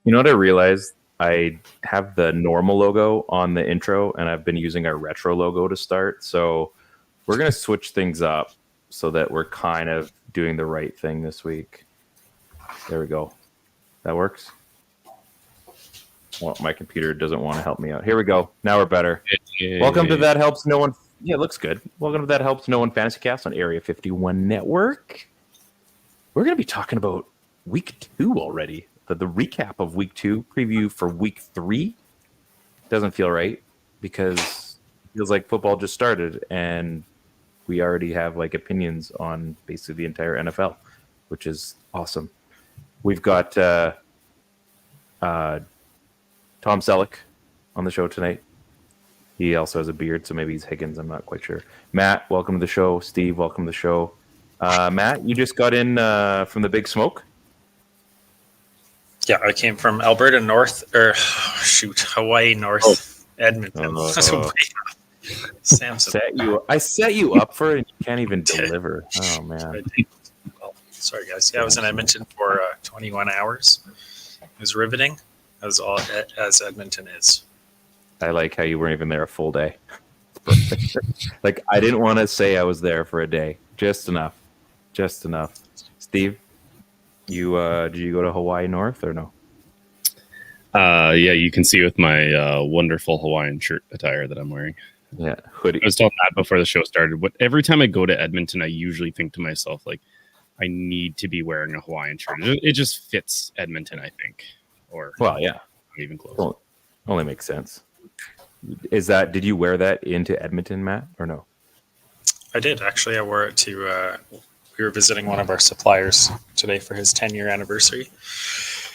You know what I realized? I have the normal logo on the intro, and I've been using our retro logo to start. So we're gonna switch things up so that we're kind of doing the right thing this week. There we go. That works. Well, my computer doesn't want to help me out. Here we go. Now we're better. Welcome to That Helps No One. Yeah, it looks good. Welcome to That Helps No One Fantasy Cast on Area 51 Network. We're going to be talking about week 2 already. The recap of week 2, preview for week 3. Doesn't feel right because it feels like football just started and we already have like opinions on basically the entire NFL, which is awesome. We've got Tom Selleck on the show tonight. He also has a beard, so maybe he's Higgins. I'm not quite sure. Matt, welcome to the show. Steve, welcome to the show. Matt, you just got in from the Big Smoke? Yeah, I came from Alberta North, Hawaii North, Edmonton. Samson. I set you up for it and you can't even deliver. Oh, man. Well, sorry, guys. Yeah, I was in Edmonton for 21 hours. It was riveting, as Edmonton is. I like how you weren't even there a full day. Like, I didn't want to say I was there for a day. Just enough. Steve, you did you go to Hawaii North or no? Yeah, you can see with my wonderful Hawaiian shirt attire that I'm wearing. Yeah, hoodie. I was telling Matt before the show started. Every time I go to Edmonton, I usually think to myself, like, I need to be wearing a Hawaiian shirt. It just fits Edmonton, I think. Or well, yeah, not even close. Well, only makes sense. Did you wear that into Edmonton, Matt, or no? I did actually. I wore it to. We were visiting one of our suppliers today for his 10-year anniversary.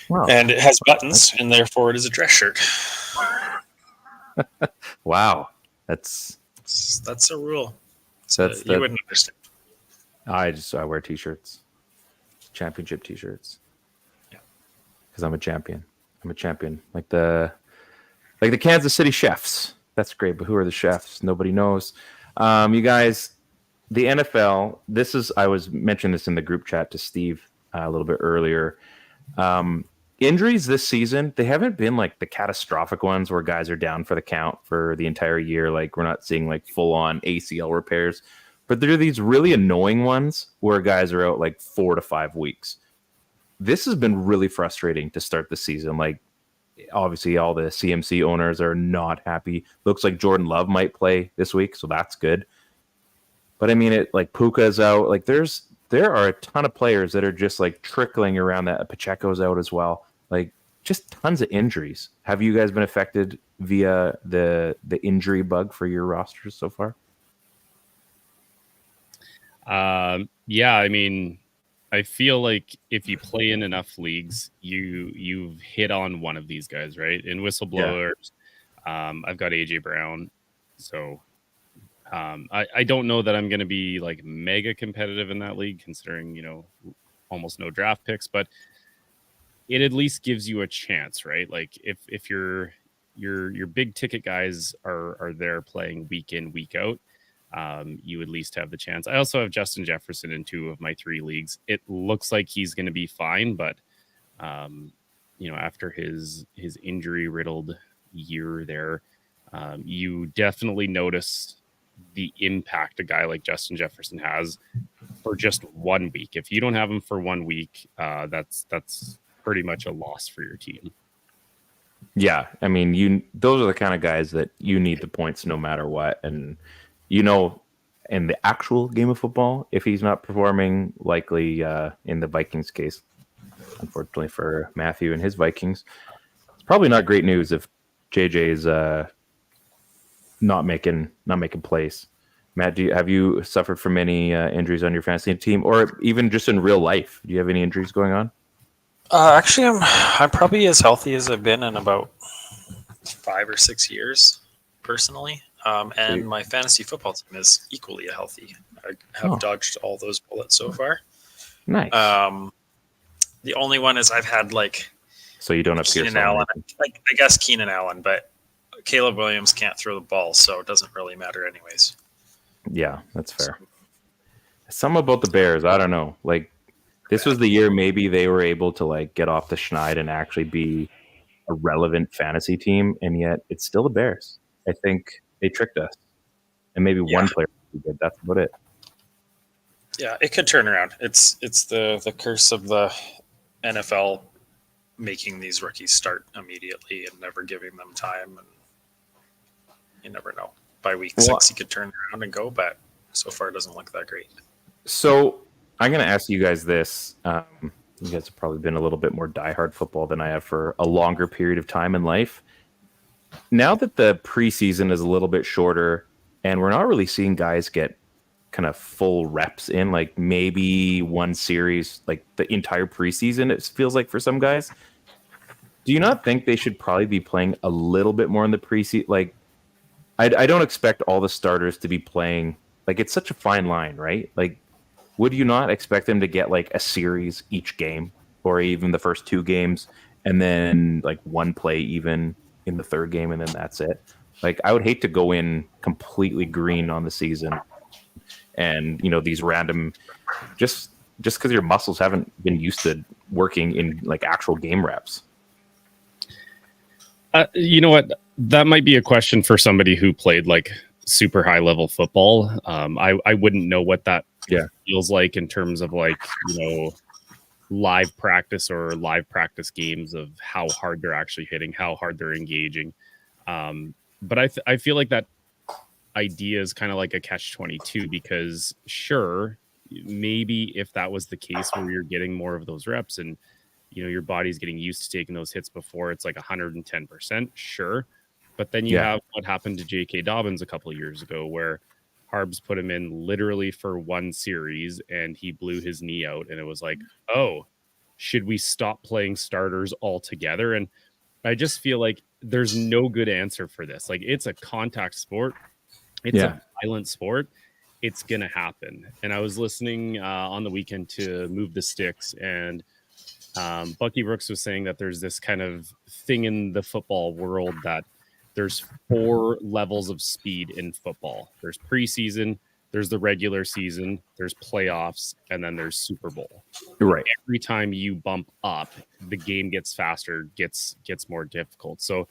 Wow. And it has buttons, and therefore it is a dress shirt. Wow. That's a rule. You wouldn't understand. I wear t-shirts. Championship t-shirts. Yeah. Because I'm a champion. Like the Kansas City Chefs. That's great, but who are the chefs? Nobody knows. You guys, the NFL, I was mentioning this in the group chat to Steve a little bit earlier. Injuries this season, they haven't been like the catastrophic ones where guys are down for the count for the entire year. Like we're not seeing like full on ACL repairs, but there are these really annoying ones where guys are out like 4 to 5 weeks. This has been really frustrating to start the season. Like obviously all the CMC owners are not happy. Looks like Jordan Love might play this week, so that's good. But I mean, Puka is out. Like there are a ton of players that are just like trickling around that. Pacheco's out as well. Like just tons of injuries. Have you guys been affected via the injury bug for your rosters so far? Yeah, I mean, I feel like if you play in enough leagues, you've hit on one of these guys, right? In whistleblowers, yeah. I've got AJ Brown, so I don't know that I'm going to be like mega competitive in that league, considering almost no draft picks, but it at least gives you a chance, right? Like if your big ticket guys are there playing week in, week out, you at least have the chance. I also have Justin Jefferson in 2 of my 3 leagues. It looks like he's going to be fine, but after his injury riddled year there, you definitely notice the impact a guy like Justin Jefferson has for just 1 week. If you don't have him for 1 week, that's pretty much a loss for your team. Yeah, I mean, those are the kind of guys that you need the points no matter what. And in the actual game of football, if he's not performing, likely in the Vikings case, unfortunately for Matthew and his Vikings, it's probably not great news if JJ is not making plays. Matt, have you suffered from any injuries on your fantasy team, or even just in real life? Do you have any injuries going on? Actually, I'm probably as healthy as I've been in about 5 or 6 years, personally. And my fantasy football team is equally healthy. I have dodged all those bullets so far. Nice. The only one is I've had so you don't have Keenan Allen. I guess Keenan Allen, but Caleb Williams can't throw the ball, so it doesn't really matter anyways. Yeah, that's fair. Something about the Bears, I don't know. Like this was the year maybe they were able to get off the schneid and actually be a relevant fantasy team, and yet it's still the Bears. I think they tricked us, and maybe one player would be good. That's about it. Yeah, it could turn around. It's the curse of the NFL making these rookies start immediately and never giving them time, and you never know. By week 6, he could turn around and go, but so far it doesn't look that great. So I'm going to ask you guys this. You guys have probably been a little bit more diehard football than I have for a longer period of time in life. Now that the preseason is a little bit shorter and we're not really seeing guys get kind of full reps in, like maybe one series, like the entire preseason, it feels like for some guys. Do you not think they should probably be playing a little bit more in the preseason? Like, I don't expect all the starters to be playing. Like, it's such a fine line, right? Like, would you not expect them to get like a series each game, or even the first 2 games, and then like one play even in the 3rd game, and then that's it? Like, I would hate to go in completely green on the season, and these random just because your muscles haven't been used to working in like actual game reps. You know what? That might be a question for somebody who played like super high level football. I wouldn't know what that feels like in terms of like, live practice or live practice games of how hard they're actually hitting, how hard they're engaging. But I feel like that idea is kind of like a catch-22, because sure, maybe if that was the case where you're getting more of those reps and your body's getting used to taking those hits before it's like 110%, sure. But then you have what happened to J.K. Dobbins a couple of years ago, where Harbs put him in literally for one series and he blew his knee out, and it was like, oh, should we stop playing starters altogether? And I just feel like there's no good answer for this. Like, it's a contact sport. It's a violent sport. It's going to happen. And I was listening on the weekend to Move the Sticks, and Bucky Brooks was saying that there's this kind of thing in the football world that there's 4 levels of speed in football. There's preseason, there's the regular season, there's playoffs, and then there's Super Bowl. Right. Every time you bump up, the game gets faster, gets more difficult. So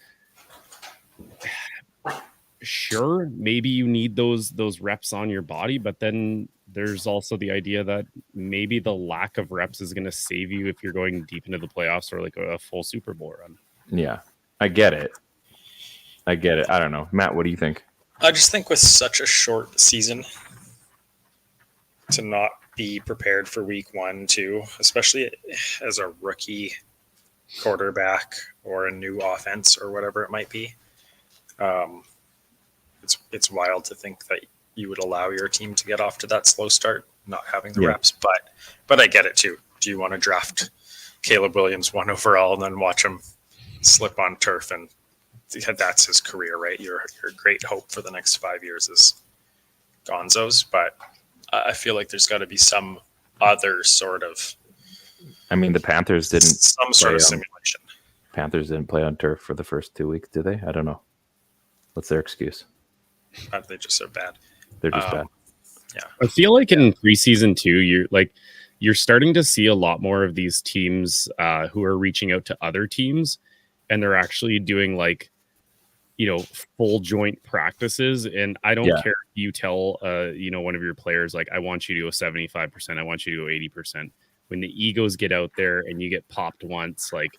sure, maybe you need those reps on your body, but then there's also the idea that maybe the lack of reps is going to save you if you're going deep into the playoffs or like a full Super Bowl run. Yeah, I get it. I don't know. Matt, what do you think? I just think with such a short season, to not be prepared for week 1, 2, especially as a rookie quarterback or a new offense or whatever it might be, it's wild to think that you would allow your team to get off to that slow start, not having the reps. But I get it too. Do you want to draft Caleb Williams 1 overall and then watch him slip on turf, and that's his career, right? Your great hope for the next 5 years is Gonzo's, but I feel like there's got to be some other sort of. I mean, the Panthers didn't. Some sort of simulation. Panthers didn't play on turf for the first 2 weeks, did they? I don't know. What's their excuse? They just are bad. They're just bad. Yeah. I feel like in preseason too, you're starting to see a lot more of these teams who are reaching out to other teams, and they're actually doing like, full joint practices. And I don't care if you tell, one of your players, like, I want you to go 75%, I want you to go 80%. When the egos get out there and you get popped once, like,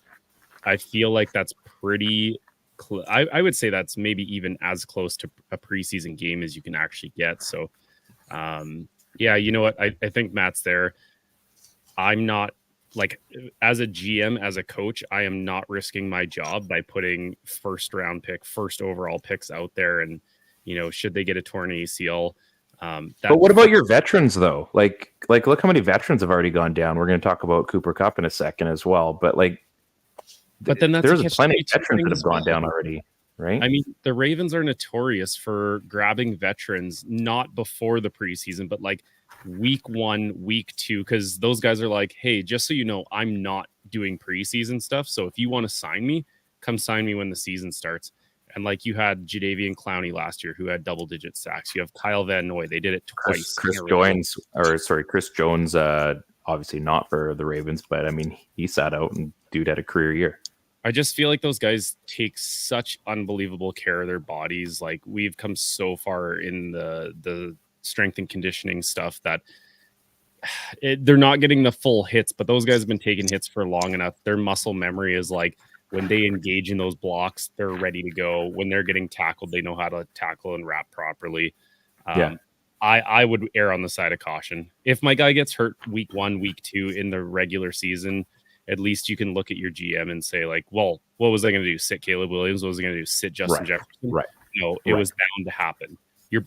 I feel like that's pretty I would say that's maybe even as close to a preseason game as you can actually get. So, you know what? I think Matt's there. I'm not, like, as a GM, as a coach, I am not risking my job by putting first overall picks out there. And, should they get a torn ACL? But what about your veterans, though? Like, look how many veterans have already gone down. We're going to talk about Cooper Kupp in a second as well. But then there's plenty of veterans that have gone down already, right? I mean, the Ravens are notorious for grabbing veterans not before the preseason, but like week 1, week 2, because those guys are like, hey, just so you know, I'm not doing preseason stuff. So if you want to sign me, come sign me when the season starts. And like, you had Jadeveon Clowney last year who had double-digit sacks. You have Kyle Van Noy. They did it twice. Chris Jones, obviously not for the Ravens, but I mean, he sat out and dude had a career year. I just feel like those guys take such unbelievable care of their bodies. Like we've come so far in the strength and conditioning stuff that they're not getting the full hits, but those guys have been taking hits for long enough. Their muscle memory is like when they engage in those blocks, they're ready to go. When they're getting tackled, they know how to tackle and wrap properly. I would err on the side of caution. If my guy gets hurt week 1, week 2 in the regular season, at least you can look at your GM and say, like, well, what was I going to do? Sit Caleb Williams? What was I going to do? Sit Justin Jefferson? Right. No, it was bound to happen. You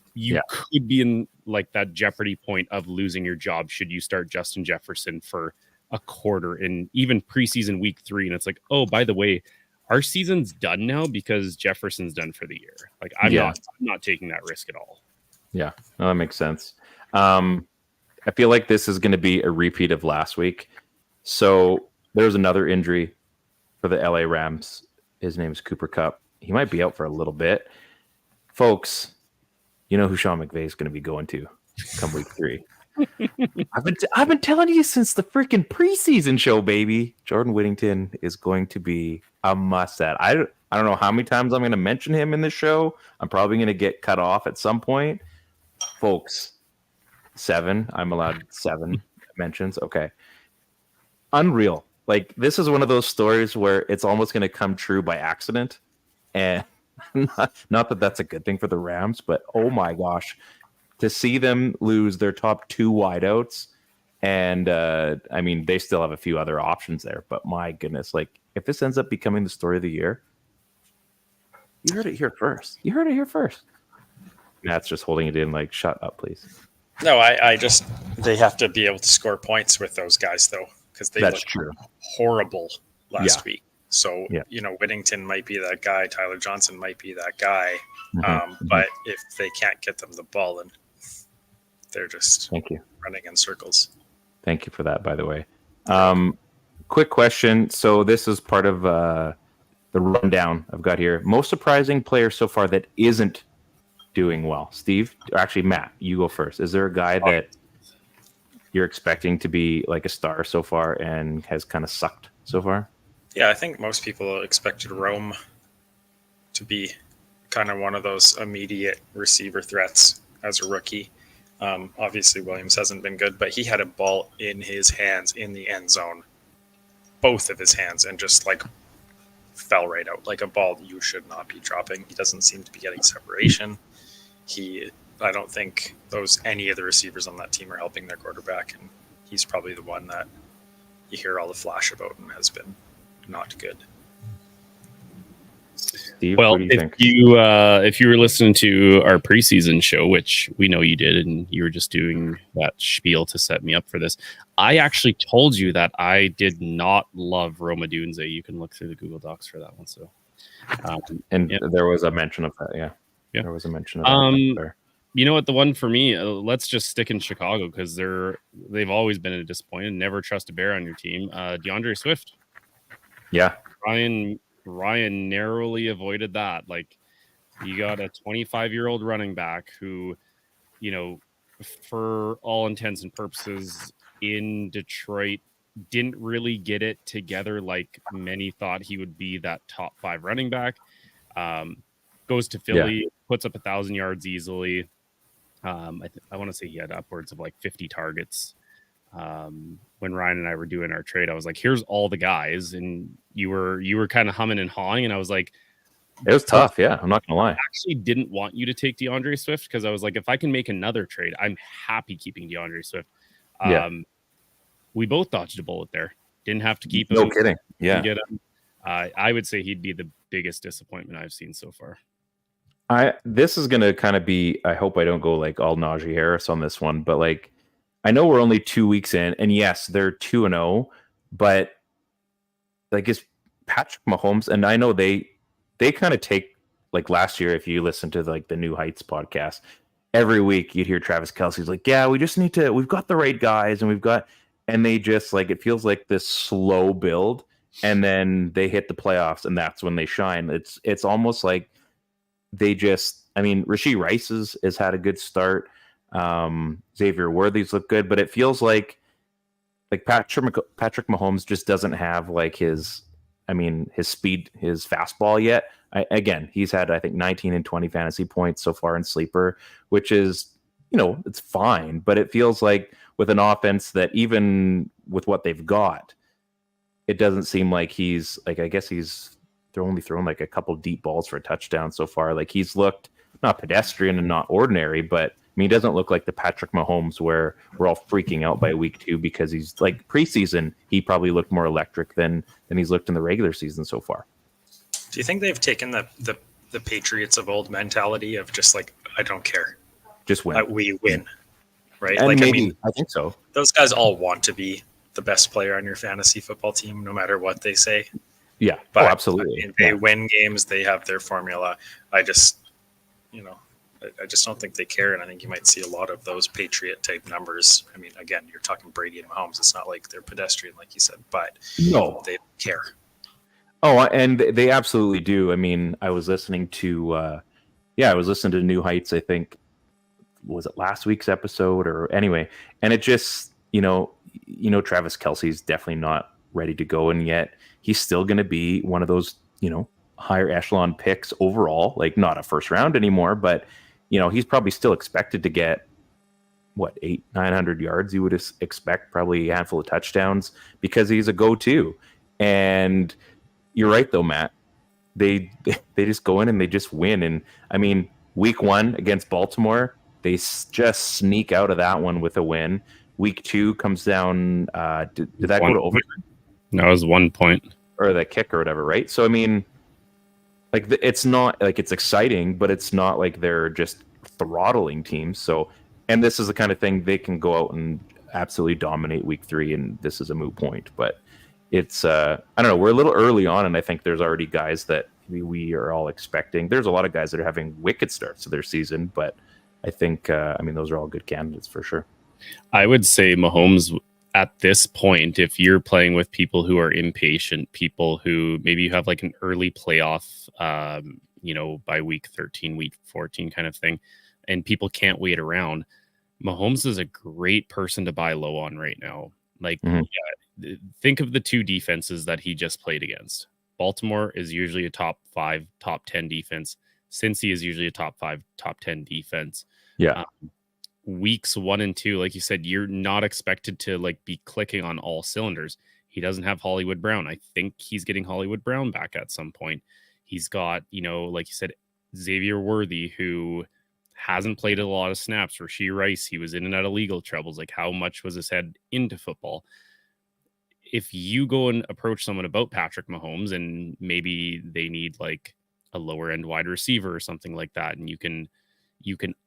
could be in like that jeopardy point of losing your job should you start Justin Jefferson for a quarter in even preseason week 3. And it's like, oh, by the way, our season's done now because Jefferson's done for the year. Like I'm not taking that risk at all. Yeah, no, that makes sense. I feel like this is going to be a repeat of last week. So there's another injury for the LA Rams. His name is Cooper Kupp. He might be out for a little bit. Folks, you know who Sean McVay is going to be going to come week 3. I've been telling you since the freaking preseason show, baby. Jordan Whittington is going to be a must-add. I don't know how many times I'm going to mention him in this show. I'm probably going to get cut off at some point. Folks, 7. I'm allowed 7 mentions. Okay. Unreal. Like, this is one of those stories where it's almost going to come true by accident. And not that that's a good thing for the Rams, but oh my gosh, to see them lose their top 2 wideouts. And I mean, they still have a few other options there, but my goodness, like if this ends up becoming the story of the year, you heard it here first. Matt's just holding it in like, shut up, please. No, I just, they have to be able to score points with those guys though, because they looked horrible last week. So, you know, Whittington might be that guy. Tyler Johnson might be that guy. But if they can't get them the ball, then they're just running in circles. Thank you for that, by the way. Quick question. So this is part of the rundown I've got here. Most surprising player so far that isn't doing well. Steve, or actually Matt, you go first. Is there a guy that you're expecting to be like a star so far and has kind of sucked so far? Yeah, I think most people expected Rome to be kind of one of those immediate receiver threats as a rookie. Obviously, Williams hasn't been good, but he had a ball in his hands in the end zone, both of his hands, and just like fell right out like a ball you should not be dropping. He doesn't seem to be getting separation. I don't think any of the receivers on that team are helping their quarterback, and he's probably the one that you hear all the flash about and has been not good. Steve, well, what do you think? If you were listening to our preseason show, which we know you did, and you were just doing that spiel to set me up for this, I actually told you that I did not love Roma Dunze. You can look through the Google Docs for that one. So, there was a mention of that. Yeah. There was a mention of that there. You know what? The one for me, let's just stick in Chicago because they've always been a disappointment. Never trust a bear on your team. DeAndre Swift. Yeah. Ryan narrowly avoided that. Like, you got a 25-year-old running back who, you know, for all intents and purposes in Detroit didn't really get it together like many thought he would be that top 5 running back. Goes to Philly, puts up 1,000 yards easily. I want to say he had upwards of like 50 targets. When Ryan and I were doing our trade, I was like, here's all the guys. And you were kind of humming and hawing. And I was like, it was tough. Yeah. I'm not going to lie. I actually didn't want you to take DeAndre Swift because I was like, if I can make another trade, I'm happy keeping DeAndre Swift. We both dodged a bullet there. Didn't have to keep him. No kidding. Yeah. Get him. I would say he'd be the biggest disappointment I've seen so far. This is going to kind of be, I hope I don't go like all Najee Harris on this one, but like, I know we're only 2 weeks in, and yes, they're 2-0, but like it's Patrick Mahomes, and I know they kind of take, like last year, if you listen to like the New Heights podcast, every week you'd hear Travis Kelce's like, yeah, we've got the right guys, and they just like, it feels like this slow build, and then they hit the playoffs, and that's when they shine. It's almost like Rashee Rice has had a good start. Xavier Worthy's look good, but it feels like Patrick Mahomes just doesn't have like his, I mean, his speed, his fastball yet. Again, he's had, I think, 19 and 20 fantasy points so far in Sleeper, which is, it's fine. But it feels like with an offense that even with what they've got, it doesn't seem like he's like, I guess they're only throwing like a couple deep balls for a touchdown so far. Like he's looked not pedestrian and not ordinary, but I mean, he doesn't look like the Patrick Mahomes where we're all freaking out by week 2 because he's like preseason. He probably looked more electric than he's looked in the regular season so far. Do you think they've taken the Patriots of old mentality of just like, I don't care, just win, we win, right? And like, maybe, I think so. Those guys all want to be the best player on your fantasy football team, no matter what they say. Yeah, but absolutely. They win games. They have their formula. I just don't think they care, and I think you might see a lot of those Patriot type numbers. I mean, again, you're talking Brady and Mahomes. It's not like they're pedestrian, like you said, but no, they don't care. Oh, and they absolutely do. I mean, I was listening to New Heights. I think was it last week's episode or anyway, and it just Travis Kelce's definitely not ready to go, and yet he's still going to be one of those higher echelon picks overall. Like not a first round anymore, but he's probably still expected to get what 800-900 yards. You would expect probably a handful of touchdowns because he's a go-to. And you're right though, Matt. They just go in and they just win. And I mean, week 1 against Baltimore, they just sneak out of that one with a win. Week 2 comes down. Did that go to overtime? No, it was 1 point. Or the kick or whatever, right? So I mean, like it's not like it's exciting, but it's not like they're just throttling teams. So, and this is the kind of thing they can go out and absolutely dominate week 3, and this is a moot point. But it's I don't know. We're a little early on, and I think there's already guys that we are all expecting. There's a lot of guys that are having wicked starts to their season, but I think those are all good candidates for sure. I would say Mahomes at this point, if you're playing with people who are impatient, people who maybe you have like an early playoff, by week 13, week 14 kind of thing, and people can't wait around, Mahomes is a great person to buy low on right now. Like, think of the 2 defenses that he just played against. Baltimore is usually a top 5, top 10 defense. Cincy is usually a top 5, top 10 defense. Yeah. Weeks 1 and 2, like you said, you're not expected to like be clicking on all cylinders. He doesn't have Hollywood Brown. I think he's getting Hollywood Brown back at some point. He's got, like you said, Xavier Worthy, who hasn't played a lot of snaps. Rashee Rice, he was in and out of legal troubles. Like, how much was his head into football? If you go and approach someone about Patrick Mahomes and maybe they need like a lower end wide receiver or something like that, and you can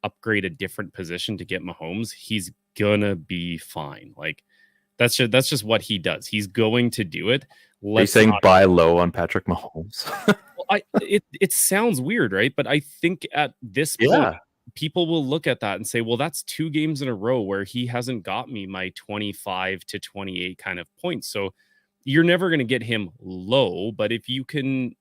upgrade a different position to get Mahomes, he's gonna be fine. Like that's just what he does. He's going to do it. Are you saying buy low on Patrick Mahomes? Well, it sounds weird, right? But I think at this point, people will look at that and say, well, that's 2 games in a row where he hasn't got me my 25 to 28 kind of points. So you're never going to get him low. But if you can,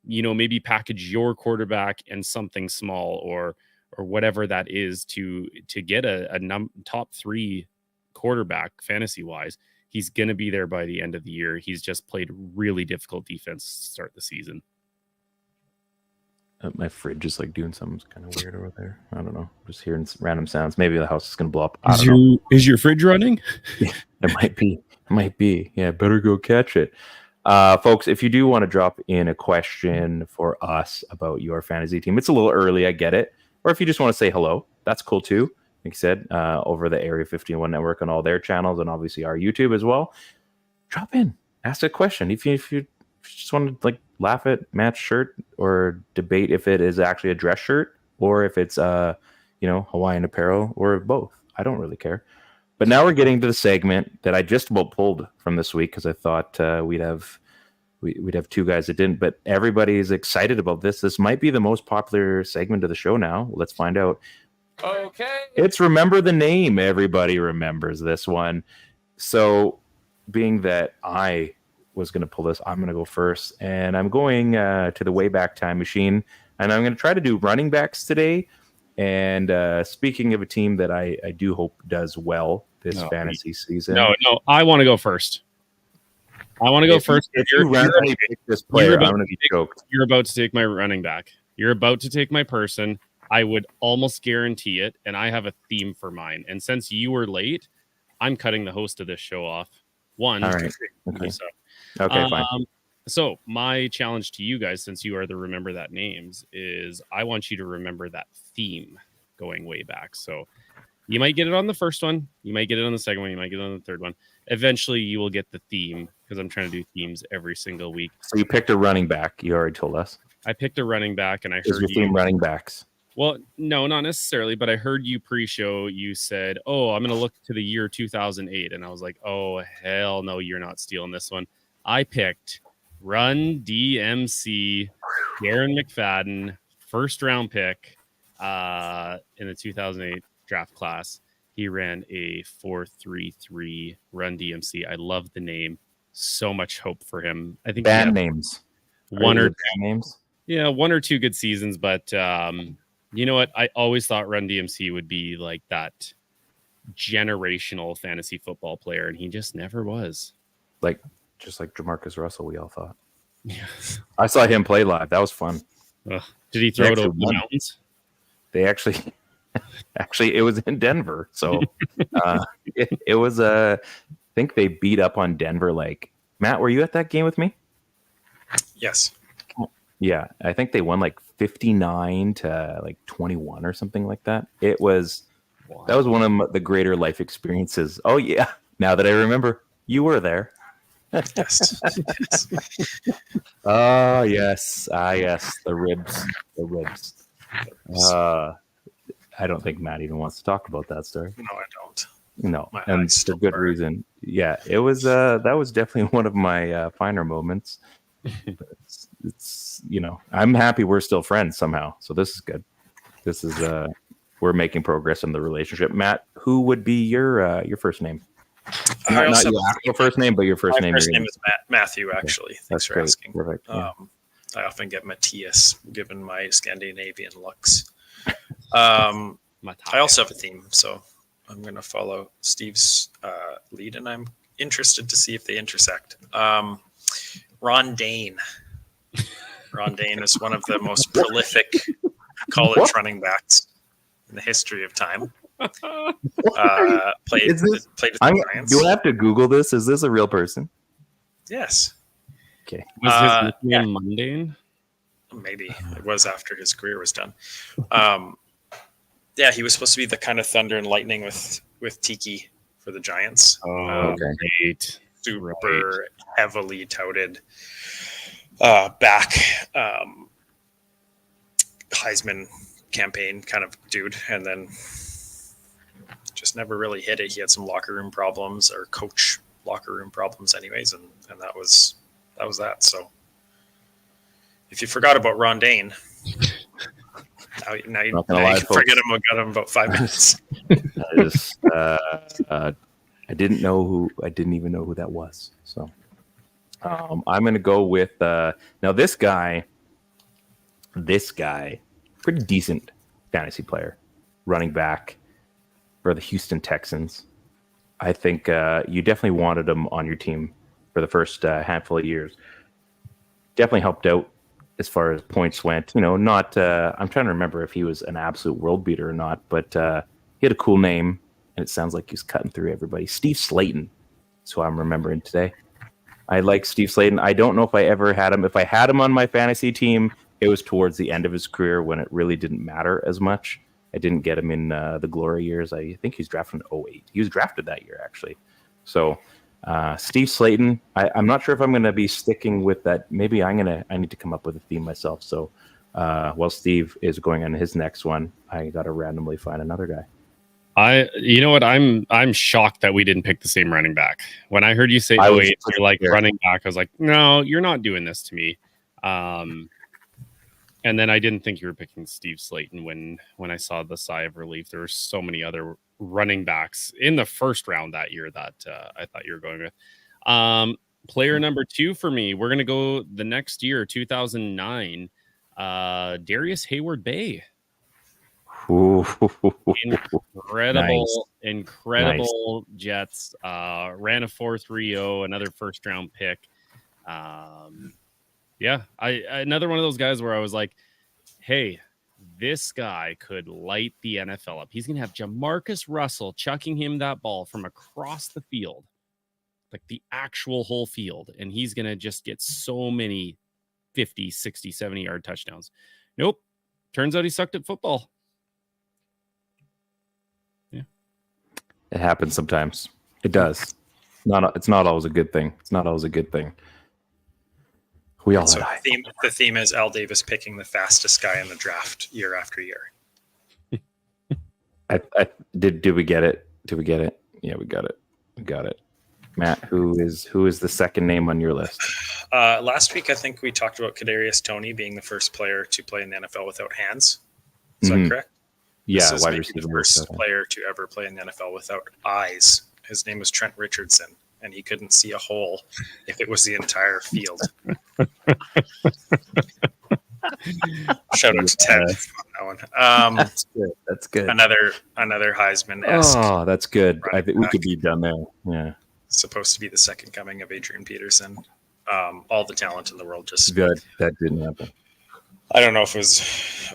maybe package your quarterback and something small or whatever that is to get a top 3 quarterback fantasy wise, he's going to be there by the end of the year. He's just played really difficult defense to start the season. My fridge is like doing something kind of weird over there. I don't know. Just hearing some random sounds. Maybe the house is going to blow up. Is your fridge running? Yeah, it might be. Yeah, better go catch it. Folks, if you do want to drop in a question for us about your fantasy team, it's a little early. I get it. Or if you just want to say hello, that's cool too. Like I said, over the Area 51 network on all their channels and obviously our YouTube as well. Drop in, ask a question. If you just want to like laugh at Matt's shirt or debate if it is actually a dress shirt or if it's Hawaiian apparel or both. I don't really care. But now we're getting to the segment that I just about pulled from this week because I thought we'd have 2 guys that didn't. But everybody is excited about this. This might be the most popular segment of the show now. Let's find out. Okay. It's Remember the Name. Everybody remembers this one. So being that I was going to pull this, I'm going to go first. And I'm going to the Wayback Time Machine. And I'm going to try to do running backs today. And speaking of a team that I do hope does well this fantasy season. No, I want to go first. I want to go If first. if you randomly pick this player, I'm going to be choked. You're about to take my running back. You're about to take my person. I would almost guarantee it, and I have a theme for mine. And since you were late, I'm cutting the host of this show off. One. All right. Okay. So, Fine. So my challenge to you guys, since you are the remember that names, is I want you to remember that theme going way back. So you might get it on the first one, you might get it on the second one, you might get it on the third one. Eventually, you will get the theme because I'm trying to do themes every single week. So you picked a running back. You already told us. I picked a running back, and I Is heard your theme running backs? Well, no, not necessarily, but I heard you pre-show. You said, "Oh, I'm going to look to the year 2008," and I was like, "Oh, hell no, you're not stealing this one." I picked Run DMC, Darren McFadden, first round pick in the 2008 draft class. He ran a 4.33 Run DMC. I love the name. So much hope for him. I think band names. One or band names. Yeah, one or two good seasons, but you know what? I always thought Run DMC would be like that generational fantasy football player, and he just never was. Just like Jamarcus Russell, we all thought. Yeah. I saw him play live. That was fun. Did he throw it over the mountains? They actually, it was in Denver. So it was I think they beat up on Denver. Like, Matt, were you at that game with me? Yes. Yeah, I think they won like 59 to like 21 or something like that. That was one of the greater life experiences. Oh yeah, now that I remember, you were there. Yes. Oh yes, yes, the ribs. I don't think Matt even wants to talk about that story. No, I don't. No, My and eyes for good burn. reason. Yeah, it was. That was definitely one of my finer moments. It's I'm happy we're still friends somehow. So this is good. This is we're making progress in the relationship. Matt, who would be your first name? Not your actual first name, but your first name. My first name is Matthew. Actually, thanks That's for great. asking. Perfect. Yeah. I often get Matthias, given my Scandinavian looks. I also have a theme, so I'm going to follow Steve's lead, and I'm interested to see if they intersect. Ron Dane. Ron Dane is one of the most prolific college running backs in the history of time. Played with the Giants. Do I have to Google this? Is this a real person? Yes. Okay. Was his name mundane? Maybe it was after his career was done. He was supposed to be the kind of thunder and lightning with Tiki for the Giants. Great. Super heavily touted back Heisman campaign kind of dude, and then just never really hit it. He had some locker room problems, or coach locker room problems anyways, and that was that. So if you forgot about Ron Dane, now you can forget him. Got him about 5 minutes. I didn't even know who that was. So I'm going to go with now this guy, pretty decent fantasy player, running back for the Houston Texans. I think you definitely wanted him on your team for the first handful of years. Definitely helped out as far as points went. Not I'm trying to remember if he was an absolute world beater or not, but he had a cool name, and it sounds like he's cutting through everybody. Steve Slayton is who I'm remembering today. I like Steve Slayton. I don't know if I ever had him. If I had him on my fantasy team, it was towards the end of his career when it really didn't matter as much. I didn't get him in the glory years. I think he's drafted in 2008. He was drafted that year, actually. So Steve Slayton, I'm not sure if I'm going to be sticking with that. Maybe I need to come up with a theme myself. So while Steve is going on his next one, I got to randomly find another guy. You know what? I'm shocked that we didn't pick the same running back. When I heard you say, "Oh, you're like running back," I was like, "No, you're not doing this to me." And then I didn't think you were picking Steve Slayton when I saw the sigh of relief. There were so many other running backs in the first round that year that I thought you were going with. Player number 2 for me, we're going to go the next year, 2009, Darius Hayward-Bay. Ooh. Incredible Jets. Ran a 4.30, another first round pick. Yeah, another one of those guys where I was like, hey, this guy could light the NFL up. He's going to have Jamarcus Russell chucking him that ball from across the field, like the actual whole field, and he's going to just get so many 50, 60, 70-yard touchdowns. Nope. Turns out he sucked at football. Yeah. It happens sometimes. It does. It's not always a good thing. It's not always a good thing. We all So die. the theme is Al Davis picking the fastest guy in the draft year after year. Did we get it? Did we get it? Yeah, we got it. We got it. Matt, who is the second name on your list? Last week, I think we talked about Kadarius Toney being the first player to play in the NFL without hands. Is that correct? Yeah, this is wide maybe receiver. the first player to ever play in the NFL without eyes. His name was Trent Richardson, and he couldn't see a hole if it was the entire field. Shout out to Ted on that one. That's good. That's good. Another Heisman-esque. Oh, that's good. I think we could be done there. Yeah. Supposed to be the second coming of Adrian Peterson. All the talent in the world just Good. That didn't happen. I don't know if it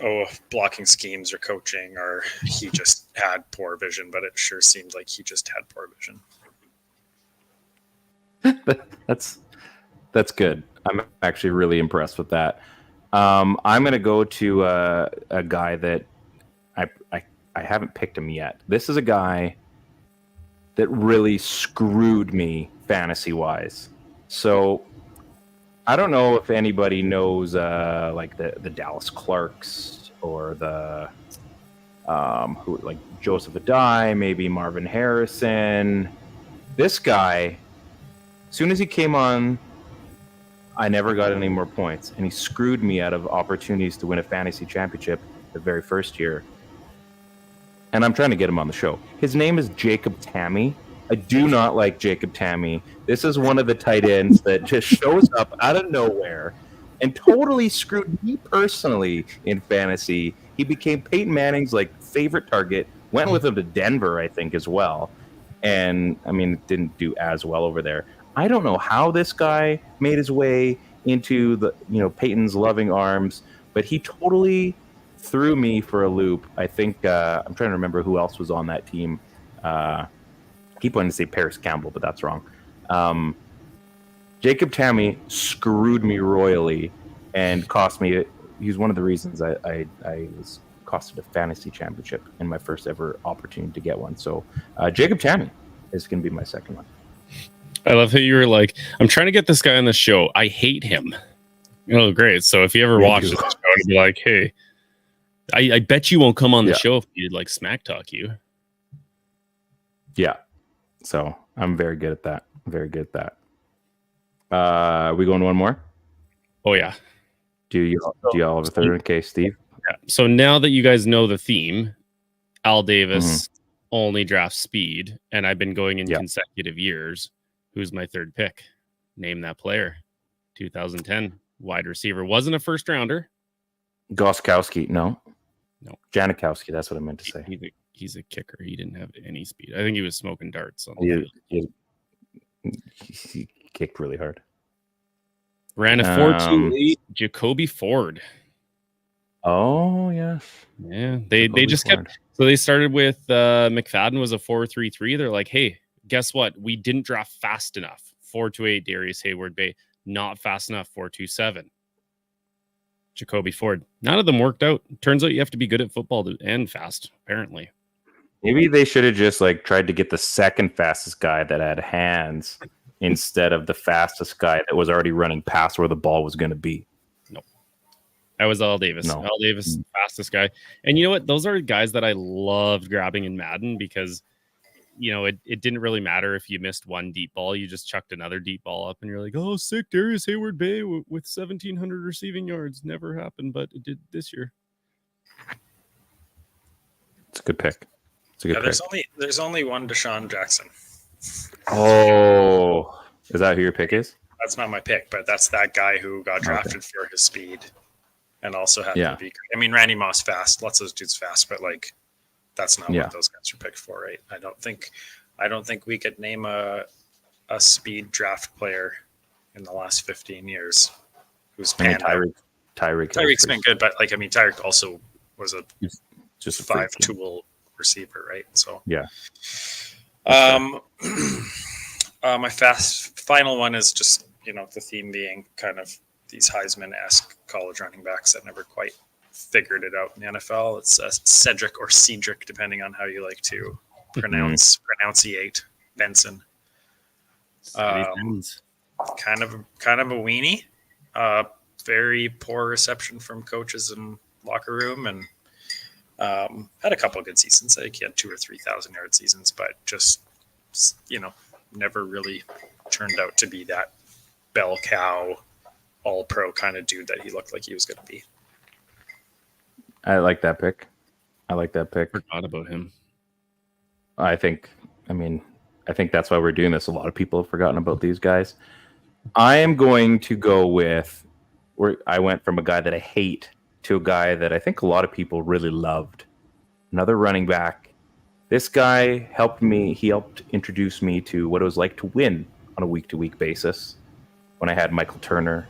was blocking schemes or coaching or he just had poor vision, but it sure seemed like he just had poor vision. That's good. I'm actually really impressed with that. I'm going to go to a guy that I haven't picked him yet. This is a guy that really screwed me fantasy-wise. So I don't know if anybody knows like the Dallas Clarks or the who like Joseph Adai, maybe Marvin Harrison. This guy, as soon as he came on, I never got any more points, and he screwed me out of opportunities to win a fantasy championship the very first year. And I'm trying to get him on the show. His name is Jacob Tamme. I do not like Jacob Tamme. This is one of the tight ends that just shows up out of nowhere and totally screwed me personally in fantasy. He became Peyton Manning's like favorite target. Went with him to Denver, I think, as well. And I mean, it didn't do as well over there. I don't know how this guy made his way into the Peyton's loving arms, but he totally threw me for a loop. I think I'm trying to remember who else was on that team. I keep wanting to say Paris Campbell, but that's wrong. Jacob Tamme screwed me royally and cost me. He's one of the reasons I was costed a fantasy championship in my first ever opportunity to get one. So Jacob Tamme is going to be my second one. I love how you were like, I'm trying to get this guy on the show. I hate him. Oh, great. So if you ever watch this show, I'd be like, hey, I bet you won't come on the show if you'd like smack talk you. Yeah. So I'm very good at that. Very good at that. Are we going one more? Oh, yeah. Do you all have a third? Okay, Steve. Yeah. So now that you guys know the theme, Al Davis only drafts speed, and I've been going in consecutive years. Who's my third pick? Name that player. 2010 wide receiver. Wasn't a first rounder. Goskowski. No. Janikowski. That's what I meant to say. He's a kicker. He didn't have any speed. I think he was smoking darts on the field. He kicked really hard. Ran a 4.28. Jacoby Ford. Oh, yes. Yeah. They just kept. So they started with McFadden was a 4.33. They're like, hey, guess what? We didn't draft fast enough. 4.28 Darius Hayward Bay. Not fast enough. 4.27. Jacoby Ford. None of them worked out. Turns out you have to be good at football and fast, apparently. Maybe they should have just like tried to get the second fastest guy that had hands instead of the fastest guy that was already running past where the ball was going to be. Nope. That was Al Davis. No. Al Davis, fastest guy. And you know what? Those are guys that I loved grabbing in Madden because it didn't really matter if you missed one deep ball. You just chucked another deep ball up and you're like, oh, sick, Darius Hayward Bay with 1,700 receiving yards. Never happened, but it did this year. It's a good pick. It's a good pick. There's only one Deshaun Jackson. Oh, is that who your pick is? That's not my pick, but that's that guy who got drafted for his speed. and also happen to be. I mean, Randy Moss fast, lots of those dudes fast, but like that's not what those guys are picked for, right? I don't think we could name a speed draft player in the last 15 years who's panned out. Tyreek's been good, but like I mean, Tyreek also was a just a 5-tool receiver, right? So yeah. My final one is just, you know, the theme being kind of these Heisman-esque college running backs that never quite figured it out in the NFL. It's Cedric or Cedric, depending on how you like to pronunciate Benson. Kind of a weenie. Very poor reception from coaches and locker room, and had a couple of good seasons. I think he had 2,000 or 3,000 yard seasons, but just, you know, never really turned out to be that bell cow, all pro kind of dude that he looked like he was going to be. I like that pick. Forgot about him. I think that's why we're doing this. A lot of people have forgotten about these guys. I am going to go with where I went from a guy that I hate to a guy that I think a lot of people really loved. Another running back. This guy helped introduce me to what it was like to win on a week-to-week basis when I had Michael Turner,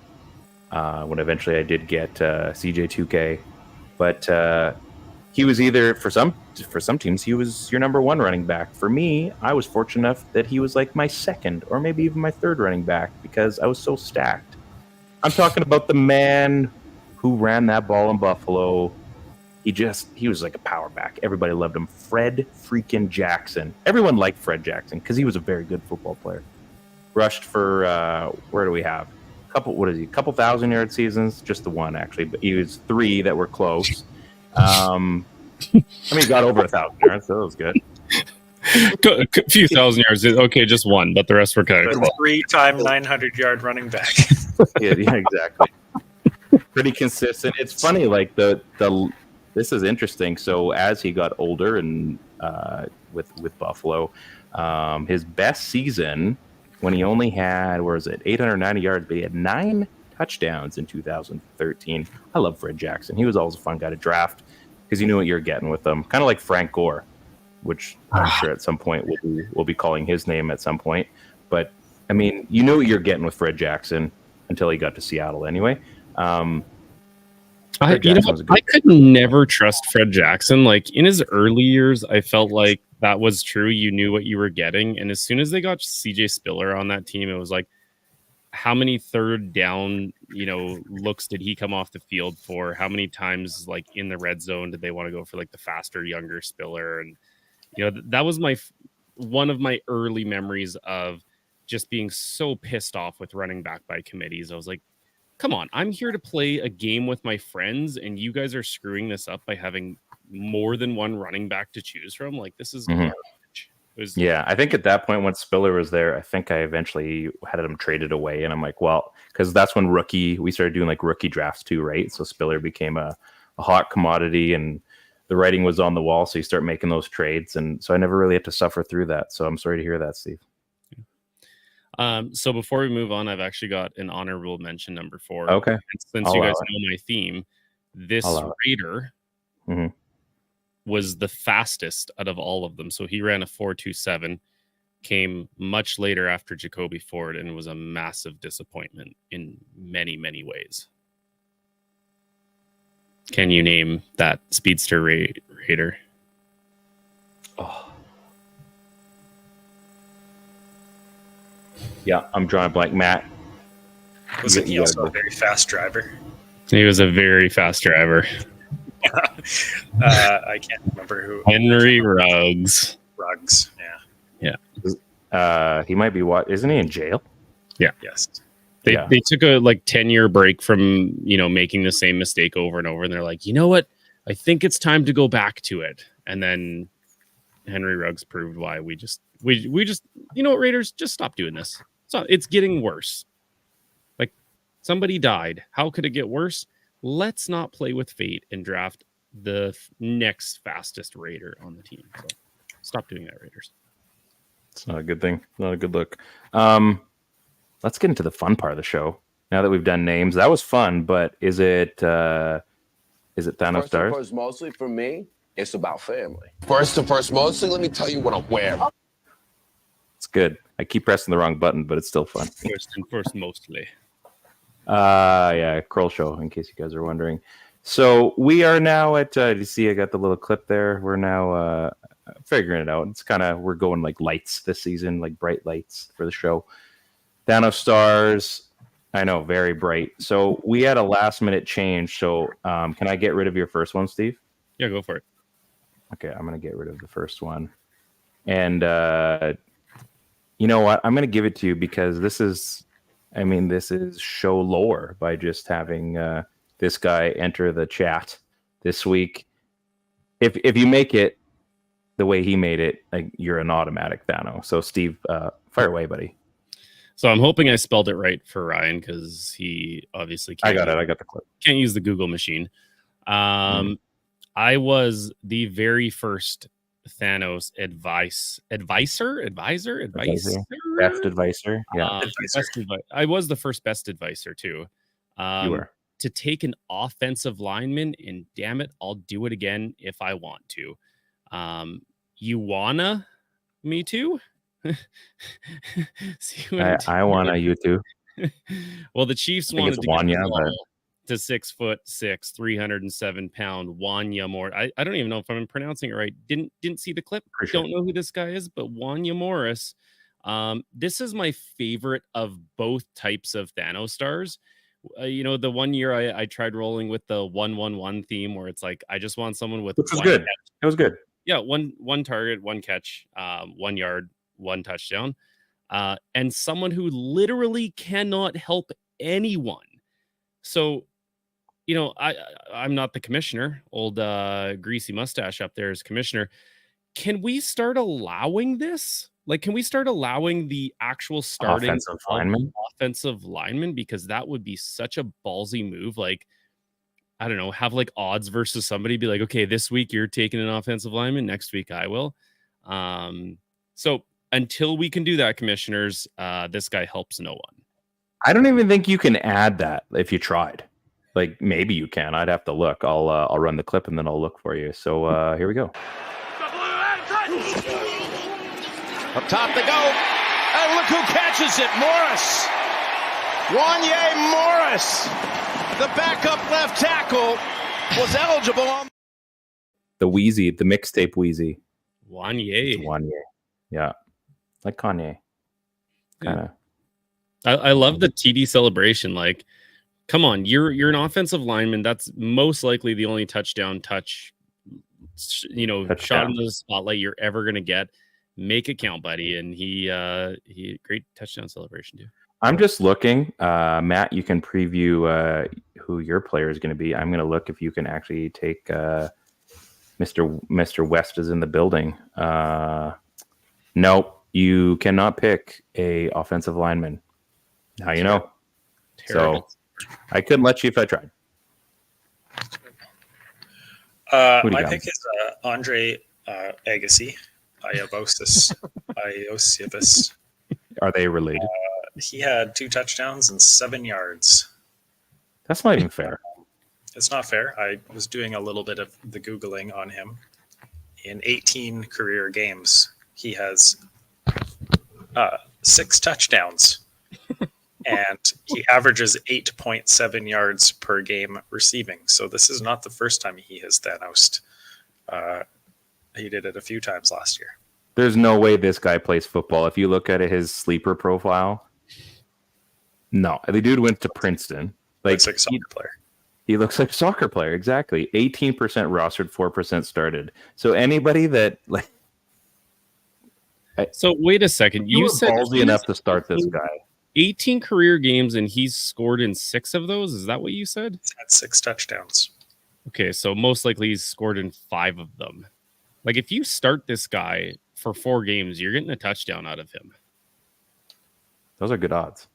when eventually I did get CJ2K. But he was either, for some teams, he was your number one running back. For me, I was fortunate enough that he was like my second or maybe even my third running back because I was so stacked. I'm talking about the man who ran that ball in Buffalo. He was like a power back. Everybody loved him. Fred freaking Jackson. Everyone liked Fred Jackson because he was a very good football player. Rushed for, where do we have? Couple thousand yard seasons? Just the one, actually. But he was 3 that were close. I mean, he got over 1,000 yards, so that was good. A few thousand yards. Okay, just one, but the rest were kind of cool. 3-time 900-yard running back. yeah, exactly. Pretty consistent. It's funny, like this is interesting. So as he got older and with Buffalo, his best season when he only had 890 yards, but he had 9 touchdowns in 2013. I love Fred Jackson. He was always a fun guy to draft because you knew what you were getting with him. Kind of like Frank Gore, which I'm sure at some point we'll be calling his name at some point. But I mean, you knew what you're getting with Fred Jackson until he got to Seattle anyway. I could never trust Fred Jackson. Like in his early years, I felt like that was true. You knew what you were getting. And as soon as they got CJ Spiller on that team, it was like, how many third down, looks did he come off the field for? How many times, like in the red zone, did they want to go for like the faster, younger Spiller? And, that was one of my early memories of just being so pissed off with running back by committees. I was like, come on, I'm here to play a game with my friends, and you guys are screwing this up by having more than one running back to choose from. Like, this is garbage. Yeah, I think at that point when Spiller was there, I think I eventually had him traded away, and I'm like, well, because that's when we started doing like rookie drafts too, right? So Spiller became a hot commodity, and the writing was on the wall, so you start making those trades, and so I never really had to suffer through that. So I'm sorry to hear that, Steve. So before we move on, I've actually got an honorable mention number 4. Okay. And since you guys know my theme, this Raider was the fastest out of all of them. So he ran a 4.27, came much later after Jacoby Ford, and was a massive disappointment in many, many ways. Can you name that speedster Raider? Oh. Yeah, I'm drawing a blank. Matt. Wasn't he also a very fast driver? He was a very fast driver. I can't remember who. Henry Ruggs. Ruggs, yeah. He might be isn't he in jail? Yeah. Yes. They took a 10-year break from, making the same mistake over and over. And they're like, you know what? I think it's time to go back to it. And then Henry Ruggs proved why we just, you know what, Raiders, just stop doing this. So it's getting worse. Like, somebody died. How could it get worse? Let's not play with fate and draft the next fastest Raider on the team. So stop doing that, Raiders. It's not a good thing. Not a good look. Let's get into the fun part of the show. Now that we've done names, that was fun. But is it THNO Stars? First, mostly for me, it's about family. First, mostly, let me tell you what I'm wearing. It's good. I keep pressing the wrong button, but it's still fun. First, mostly. Yeah, Kroll Show, in case you guys are wondering. So we are now at, you see I got the little clip there. We're now figuring it out. It's kind of, we're going like lights this season, like bright lights for the show. THNO Stars, I know, very bright. So we had a last minute change. So can I get rid of your first one, Steve? Yeah, go for it. Okay, I'm going to get rid of the first one. And you know what? I'm going to give it to you because this is show lore by just having this guy enter the chat this week. If you make it the way he made it, like, you're an automatic THNO. So Steve, fire away, buddy. So I'm hoping I spelled it right for Ryan because he obviously can't. I got the clip. Can't use the Google machine. I was the very first THNO's advisor. Best advisor. Yeah. I was the first best advisor too. You were. To take an offensive lineman, and damn it, I'll do it again if I want to. You wanna me too? I wanna you too. Well, the Chiefs wanted to Wanya, to 6'6", 307-pound Wanya Moore. I don't even know if I'm pronouncing it right. Didn't see the clip. Don't know who this guy is, but Wanya Morris. This is my favorite of both types of THNO Stars. The one year I tried rolling with the 1-1-1 theme, where it's like I just want someone with. Which was good. It was good. Yeah, one target, one catch, 1 yard, 1 touchdown, and someone who literally cannot help anyone. So, I'm not the commissioner. Old greasy mustache up there is commissioner. Can we start allowing this? Like, can we start allowing the actual starting offensive lineman? Because that would be such a ballsy move. Like, I don't know, have like odds versus somebody, be like, okay, this week you're taking an offensive lineman, next week I will. So until we can do that, commissioners, this guy helps no one. I don't even think you can add that if you tried. Like, maybe you can. I'd have to look. I'll run the clip and then I'll look for you. So here we go. Up top they go. And look who catches it. Morris. Wanya Morris. The backup left tackle was eligible on the Wheezy, the mixtape Wheezy. Wanya. Yeah. Like Kanye. Kind of. I love the TD celebration. Like, come on, you're an offensive lineman. That's most likely the only touchdown shot in the spotlight you're ever gonna get. Make it count, buddy. And he great touchdown celebration too. I'm just looking. Matt, you can preview who your player is going to be. I'm going to look if you can actually take Mr. West is in the building. Nope, you cannot pick a offensive lineman. Now you know. Terrible. So I couldn't let you if I tried. My pick is Andre Agassi. Iosivas. Are they related? He had 2 touchdowns and 7 yards. That's not even fair. It's not fair. I was doing a little bit of the Googling on him. In 18 career games, he has 6 touchdowns. And he averages 8.7 yards per game receiving. So this is not the first time he has THNO'd. He did it a few times last year. There's no way this guy plays football. If you look at his sleeper profile, no. The dude went to Princeton. Looks like a soccer player. He looks like a soccer player, exactly. 18% rostered, 4% started. So anybody that So wait a second. You said ballsy enough to start this guy. 18 career games and he's scored in 6 of those. Is that what you said? He's had 6 touchdowns. Okay, so most likely he's scored in 5 of them. Like, if you start this guy for 4 games, you're getting a touchdown out of him. Those are good odds.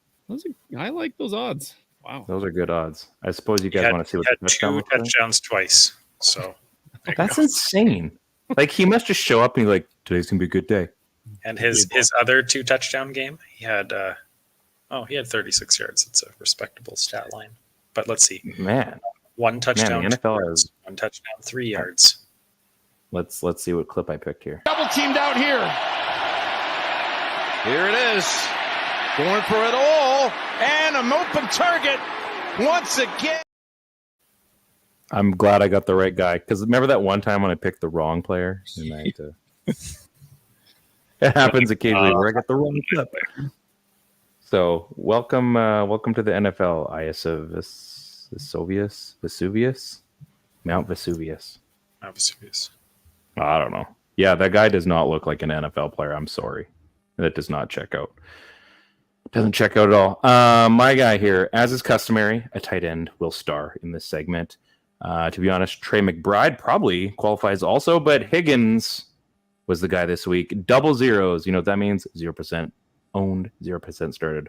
I like those odds. Wow. Those are good odds. I suppose you guys want to see what the touchdown 2 touchdowns twice. So that's insane. Like, he must just show up and be like, today's going to be a good day. And his other 2 touchdown game, he had Oh, he had 36 yards. It's a respectable stat line. But let's see. Man, One touchdown, the NFL 2 yards. One touchdown, 3 yards. let's see what clip I picked here. Double teamed out here. Here it is. Going for it all. And an open target once again. I'm glad I got the right guy, because remember that one time when I picked the wrong player? And I had to... It happens occasionally where I get the wrong clip. So welcome to the NFL, Vesuvius, Mount Vesuvius. Vesuvius. I don't know. Yeah, that guy does not look like an NFL player. I'm sorry, that does not check out. Doesn't check out at all. My guy here, as is customary, a tight end will star in this segment. To be honest, Trey McBride probably qualifies also, but Higgins was the guy this week. Double zeros. You know what that means? 0% owned, 0% started.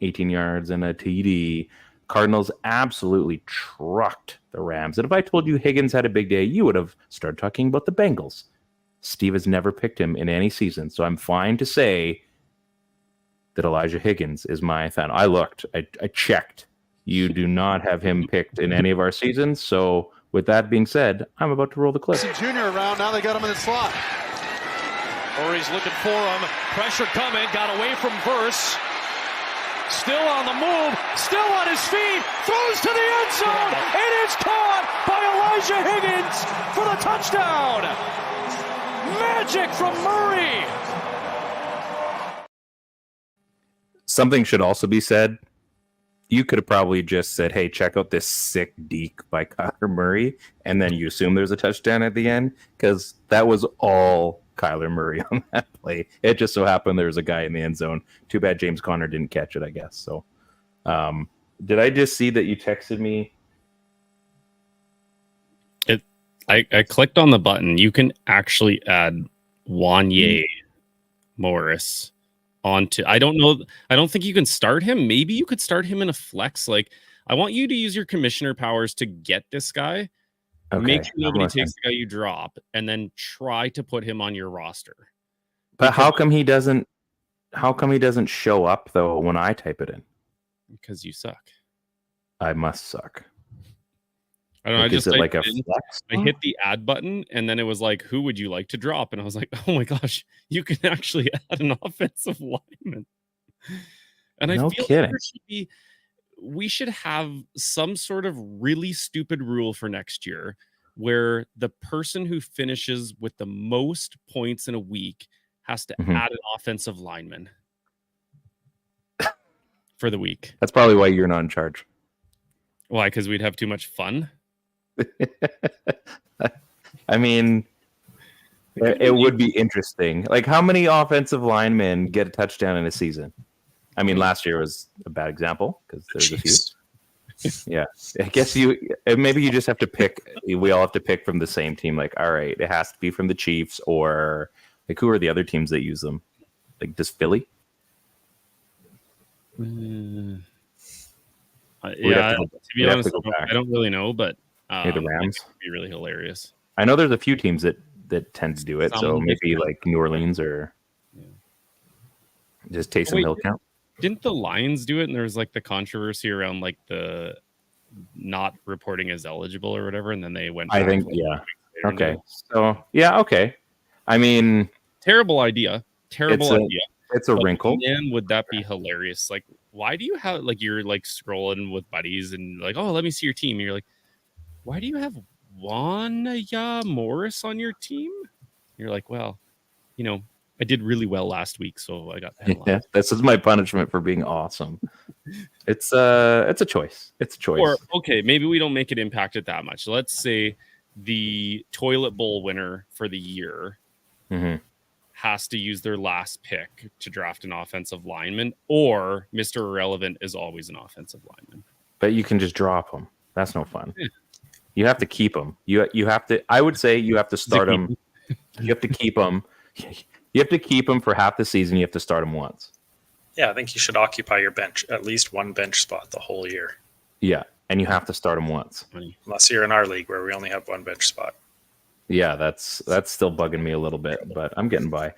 18 yards, and a TD. Cardinals absolutely trucked the Rams. And if I told you Higgins had a big day, you would have started talking about the Bengals. Steve has never picked him in any season, so I'm fine to say that Elijah Higgins is my fan. I looked. I checked. You do not have him picked in any of our seasons, so with that being said, I'm about to roll the clip. Junior around, now they got him in the slot. Murray's looking for him. Pressure coming. Got away from Verse. Still on the move. Still on his feet. Throws to the end zone. It is caught by Elijah Higgins for the touchdown. Magic from Murray. Something should also be said. You could have probably just said, hey, check out this sick deke by Kyler Murray, and then you assume there's a touchdown at the end, because that was all Kyler Murray on that play. It just so happened there was a guy in the end zone. Too bad James Conner didn't catch it, I guess. So, did I just see that you texted me? I clicked on the button. You can actually add Wanye Morris onto. I don't know. I don't think you can start him. Maybe you could start him in a flex. Like, I want you to use your commissioner powers to get this guy. Okay. Make sure nobody takes the guy you drop, and then try to put him on your roster. But how come he doesn't? How come he doesn't show up though when I type it in? Because you suck. I must suck. I don't know. Like, I is just it like a in, flex? I hit the add button, and then it was like, "Who would you like to drop?" And I was like, "Oh my gosh, you can actually add an offensive lineman." And I No feel kidding. like we should have some sort of really stupid rule for next year, where the person who finishes with the most points in a week has to add an offensive lineman for the week. That's probably why you're not in charge. Why? Because we'd have too much fun. I mean, it would be interesting. Like, how many offensive linemen get a touchdown in a season? I mean, last year was a bad example because there's a few. Yeah, I guess maybe you just have to pick. We all have to pick from the same team. Like, all right, it has to be from the Chiefs, or like, who are the other teams that use them? Like, does Philly? Yeah, to be honest, I don't really know, but the Rams would be really hilarious. I know there's a few teams that tend to do it, so maybe like New Orleans or just Taysom Hill count. Didn't the Lions do it? And there was like the controversy around like the not reporting as eligible or whatever, and then they went. I think Okay, so okay. I mean, terrible idea. It's a wrinkle. Man, would that be hilarious? Like, why do you have like you're like scrolling with buddies and like, oh, let me see your team. And you're like, why do you have Wanya Morris on your team? You're like, well, I did really well last week, so I got the hell out. This is my punishment for being awesome. It's a choice. It's a choice. Or okay, maybe we don't make it impact it that much. Let's say the toilet bowl winner for the year has to use their last pick to draft an offensive lineman, or Mr. Irrelevant is always an offensive lineman. But you can just drop them. That's no fun. You have to keep them. You have to. I would say you have to start them. You have to keep them. You have to keep them for half the season. You have to start them once. Yeah, I think you should occupy your bench, at least one bench spot the whole year. Yeah, and you have to start them once. Unless you're in our league where we only have one bench spot. Yeah, that's still bugging me a little bit, but I'm getting by.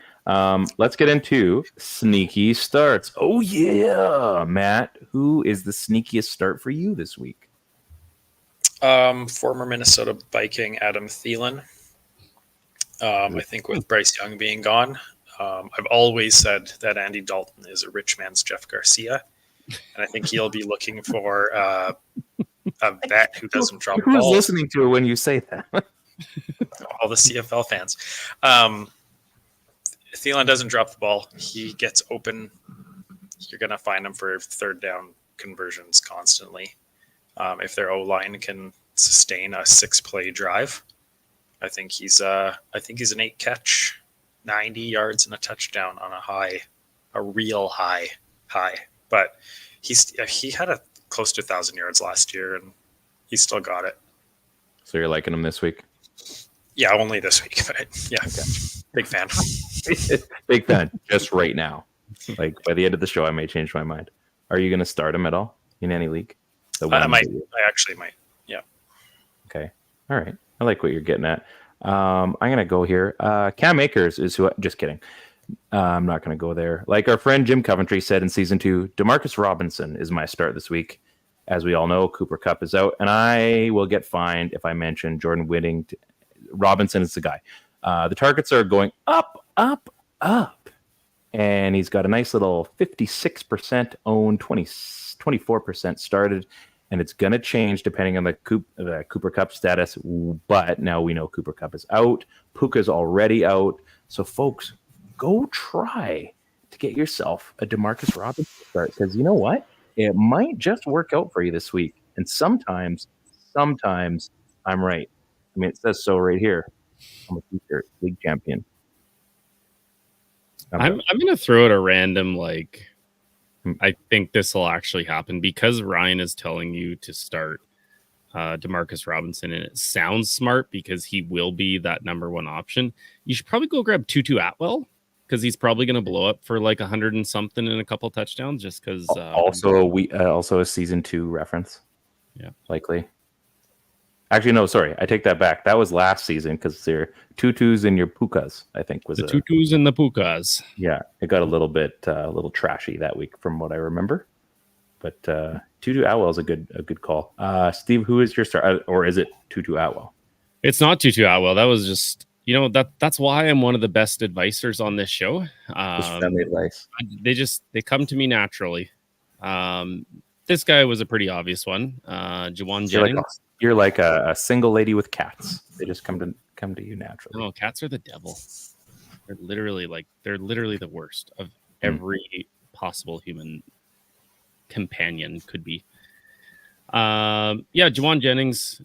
Let's get into sneaky starts. Oh yeah, Matt, who is the sneakiest start for you this week? Former Minnesota Viking Adam Thielen. I think with Bryce Young being gone, I've always said that Andy Dalton is a rich man's Jeff Garcia, and I think he'll be looking for a vet who doesn't drop Who's balls. listening to it when you say that? All the CFL fans. Thielen doesn't drop the ball. He gets open. You're going to find him for third down conversions constantly. If their O-line can sustain a 6-play drive, I think he's an 8-catch, 90 yards and a touchdown on a real high. But he had a close to 1,000 yards last year, and he still got it. So you're liking him this week? Yeah, only this week. But yeah, okay. Big fan. Big fan. Just right now. Like by the end of the show, I may change my mind. Are you going to start him at all in any league? I actually might. Yeah. Okay. All right. I like what you're getting at. I'm going to go here. Cam Akers is who. Just kidding. I'm not going to go there. Like our friend Jim Coventry said in season 2, DeMarcus Robinson is my start this week. As we all know, Cooper Kupp is out, and I will get fined if I mention Jordan Whittington. Robinson is the guy. The targets are going up, and he's got a nice little 56% owned, 24% started, and it's going to change depending on the Cooper Kupp status. But now we know Cooper Kupp is out. Puka's already out. So, folks, go try to get yourself a DeMarcus Robinson start, because you know what? It might just work out for you this week. And sometimes I'm right. I mean, it says so right here. I'm a future league champion. I'm going to throw it a random, like, I think this will actually happen because Ryan is telling you to start DeMarcus Robinson, and it sounds smart because he will be that number one option. You should probably go grab Tutu Atwell because he's probably going to blow up for like 100 and something and a couple touchdowns just because. Also a season 2 reference. Yeah. Likely. Actually, no, sorry. I take that back. That was last season because they're tutus and your pukas, I think. Was the tutus and the pukas. Yeah, it got a little bit a little trashy that week from what I remember. But Tutu Atwell is a good call. Steve, who is your star? Or is it Tutu Atwell? It's not Tutu Atwell. That was just, that's why I'm one of the best advisors on this show. Friendly advice. They come to me naturally. This guy was a pretty obvious one. Juwan Jennings. You're like a single lady with cats. They just come to you naturally. No, cats are the devil. They're literally the worst of every possible human companion could be. Juwan Jennings.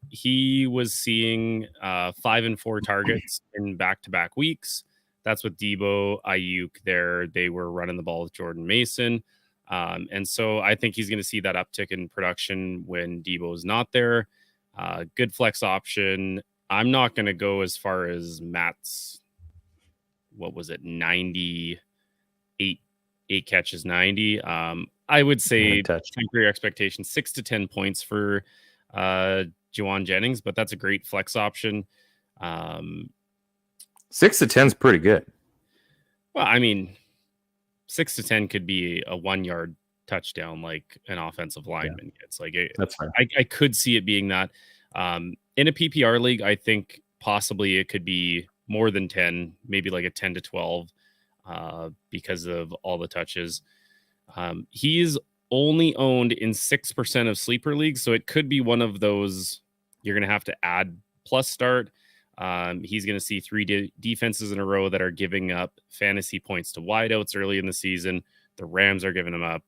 He was seeing 5 and 4 targets in back-to-back weeks. That's with Debo, Ayuk there. They were running the ball with Jordan Mason. And so I think he's going to see that uptick in production when Debo's not there. Good flex option. I'm not going to go as far as Matt's, 98, 8 catches, 90. I would say temper your expectations, 6 to 10 points for Juwan Jennings, but that's a great flex option. 6 to 10 is pretty good. Well, I mean, 6 to 10 could be a 1-yard touchdown, like an offensive lineman gets. Like that's fine. I could see it being that. In a PPR league, I think possibly it could be more than 10, maybe like a 10 to 12, because of all the touches. He's only owned in 6% of sleeper leagues, so it could be one of those you're going to have to add plus start. He's going to see 3 defenses in a row that are giving up fantasy points to wideouts early in the season. The Rams are giving them up.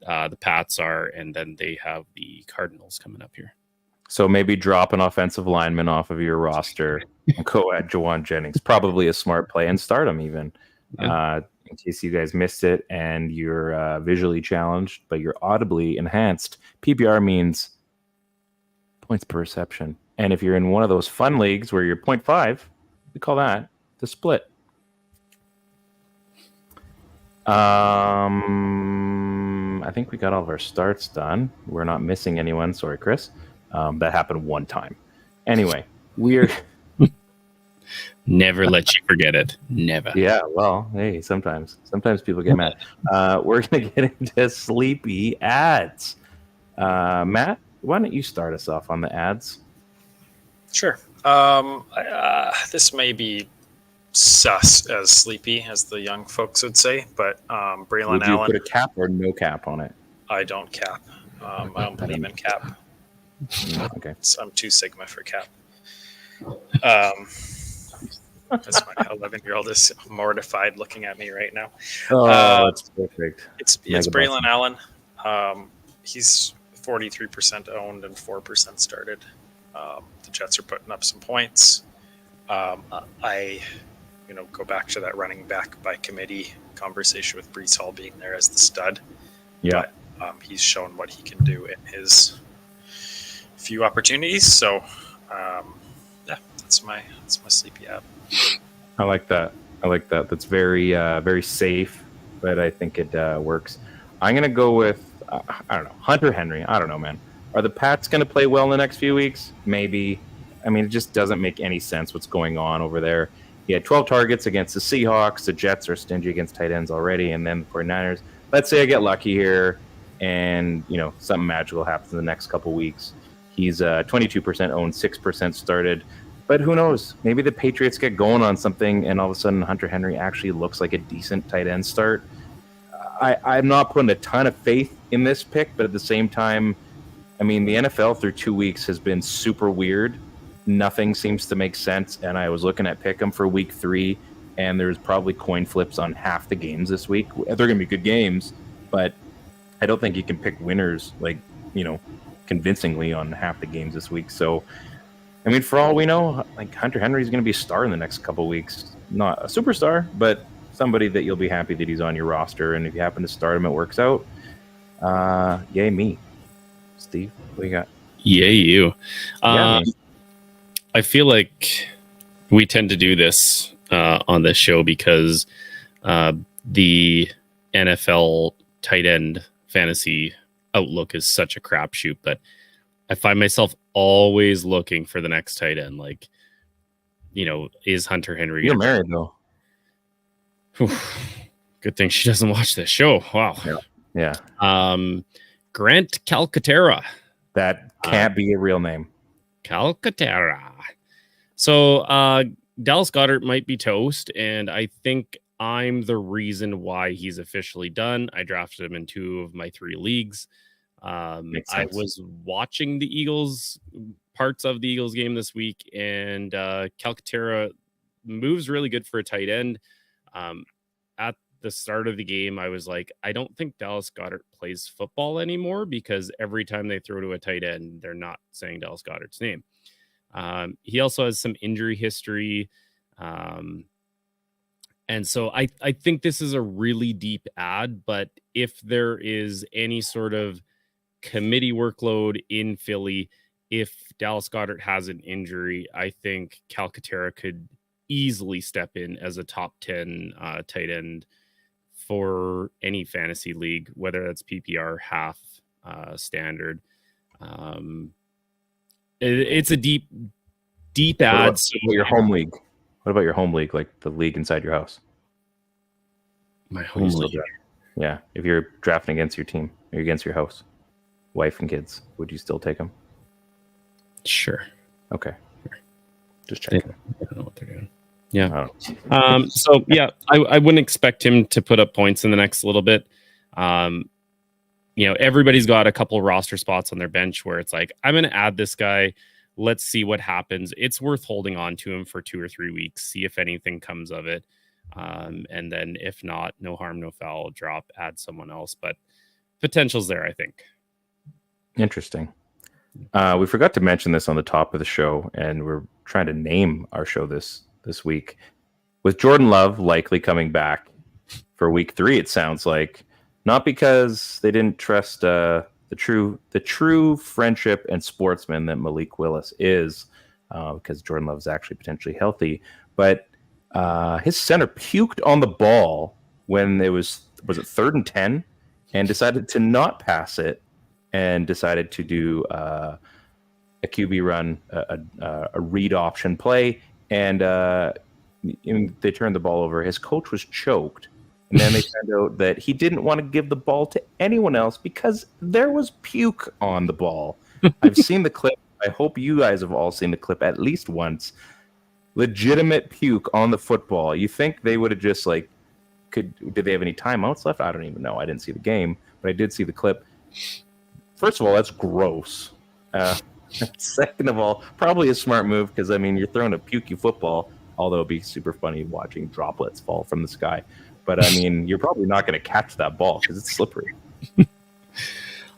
The Pats are, and then they have the Cardinals coming up here. So maybe drop an offensive lineman off of your roster and go at Juwan Jennings. Probably a smart play, and start him even. Yeah. In case you guys missed it and you're visually challenged, but you're audibly enhanced. PPR means points per reception. And if you're in one of those fun leagues where you're 0.5, we call that the split. I think we got all of our starts done. We're not missing anyone. Sorry, Chris. That happened one time. Anyway, we're Never let you forget it. Never. Yeah, well, hey, sometimes people get mad. We're gonna get into sleepy ads. Matt, why don't you start us off on the ads? Sure. This may be sus as sleepy as the young folks would say, but Braylon Would you Allen. put a cap or no cap on it? I don't cap. I don't believe in cap. Okay. I'm too Sigma for cap. That's my 11-year-old is mortified looking at me right now. Oh, that's perfect. It's Mega Braylon Allen. He's 43% owned and 4% started. The Jets are putting up some points. I go back to that running back by committee conversation with Breece Hall being there as the stud. Yeah. But he's shown what he can do in his few opportunities. So, that's my sleepy app. I like that. That's very very safe, but I think it works. I'm gonna go with I don't know, Hunter Henry. I don't know, man. Are the Pats gonna play well in the next few weeks? Maybe. I mean, it just doesn't make any sense what's going on over there. He had 12 targets against the Seahawks. The Jets are stingy against tight ends already, and then the 49ers. Let's say I get lucky here, and something magical happens in the next couple weeks. He's 22% owned, 6% started. But who knows? Maybe the Patriots get going on something, and all of a sudden Hunter Henry actually looks like a decent tight end start. I'm not putting a ton of faith in this pick, but at the same time, I mean, the NFL through 2 weeks has been super weird. Nothing seems to make sense, and I was looking at Pick'em for week 3, and there's probably coin flips on half the games this week. They're going to be good games, but I don't think you can pick winners, convincingly on half the games this week. So, I mean, for all we know, Hunter Henry is going to be a star in the next couple of weeks. Not a superstar, but somebody that you'll be happy that he's on your roster. And if you happen to start him, it works out. Yay me. Steve, what you got? Yay you. Yeah, I feel like we tend to do this on this show because the NFL tight end fantasy outlook is such a crapshoot, but I find myself always looking for the next tight end. Is Hunter Henry? You're married though. Good thing she doesn't watch this show. Wow. Yeah. Grant Calcaterra. That can't be a real name. Calcaterra. So Dallas Goedert might be toast, and I think I'm the reason why he's officially done. I drafted him in 2 of my 3 leagues. I was watching the Eagles, parts of the Eagles game this week, and Calcaterra moves really good for a tight end. At the start of the game, I was like, I don't think Dallas Goedert plays football anymore, because every time they throw to a tight end, they're not saying Dallas Goedert's name. He also has some injury history. And so I think this is a really deep ad, but if there is any sort of committee workload in Philly, if Dallas Goedert has an injury, I think Calcaterra could easily step in as a top 10 tight end for any fantasy league, whether that's PPR, half, standard. It's a deep ad. What about your home league? What about your home league, like the league inside your house? My home league. Yeah, if you're drafting against your team or against your house, wife and kids, would you still take them? Sure. Okay. Just checking. I don't know what they're doing. Yeah. So yeah, I wouldn't expect him to put up points in the next little bit. Everybody's got a couple roster spots on their bench where it's like, I'm going to add this guy. Let's see what happens. It's worth holding on to him for 2 or 3 weeks, see if anything comes of it. And then if not, no harm, no foul, drop, add someone else. But potential's there, I think. Interesting. We forgot to mention this on the top of the show, and we're trying to name our show this week. With Jordan Love likely coming back for week 3, it sounds like, not because they didn't trust the true friendship and sportsman that Malik Willis is, because Jordan Love is actually potentially healthy, but his center puked on the ball when it was it 3rd and 10, and decided to not pass it, and decided to do a QB run, a read option play, and they turned the ball over. His coach was choked. And then they found out that he didn't want to give the ball to anyone else because there was puke on the ball. I've seen the clip. I hope you guys have all seen the clip at least once. Legitimate puke on the football. You think they would have just like, did they have any timeouts left? I don't even know. I didn't see the game, but I did see the clip. First of all, that's gross. Second of all, probably a smart move because, I mean, you're throwing a pukey football, although it'd be super funny watching droplets fall from the sky. But, I mean, you're probably not going to catch that ball because it's slippery.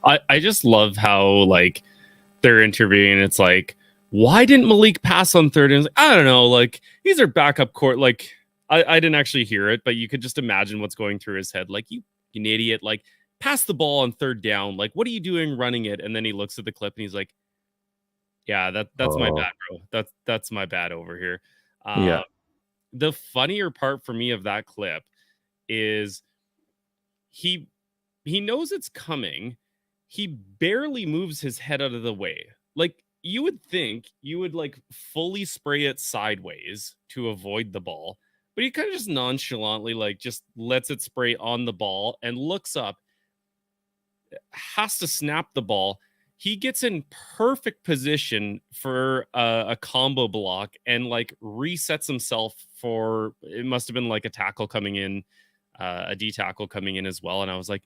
I just love how, like, they're interviewing. It's like, why didn't Malik pass on third? And it's like, I don't know. Like, these are backup court. Like, I didn't actually hear it, but you could just imagine what's going through his head. Like, you an idiot. Like, pass the ball on third down. Like, what are you doing running it? And then he looks at the clip and he's like, yeah, that's my bad, bro. That's my bad over here. Yeah. The funnier part for me of that clip is he knows it's coming. He barely moves his head out of the way. Like, you would think you would like fully spray it sideways to avoid the ball, but he kind of just nonchalantly like just lets it spray on the ball and looks up, has to snap the ball. He gets in perfect position for a combo block and like resets himself for, it must have been like a tackle coming in, a D tackle coming in as well. And I was like,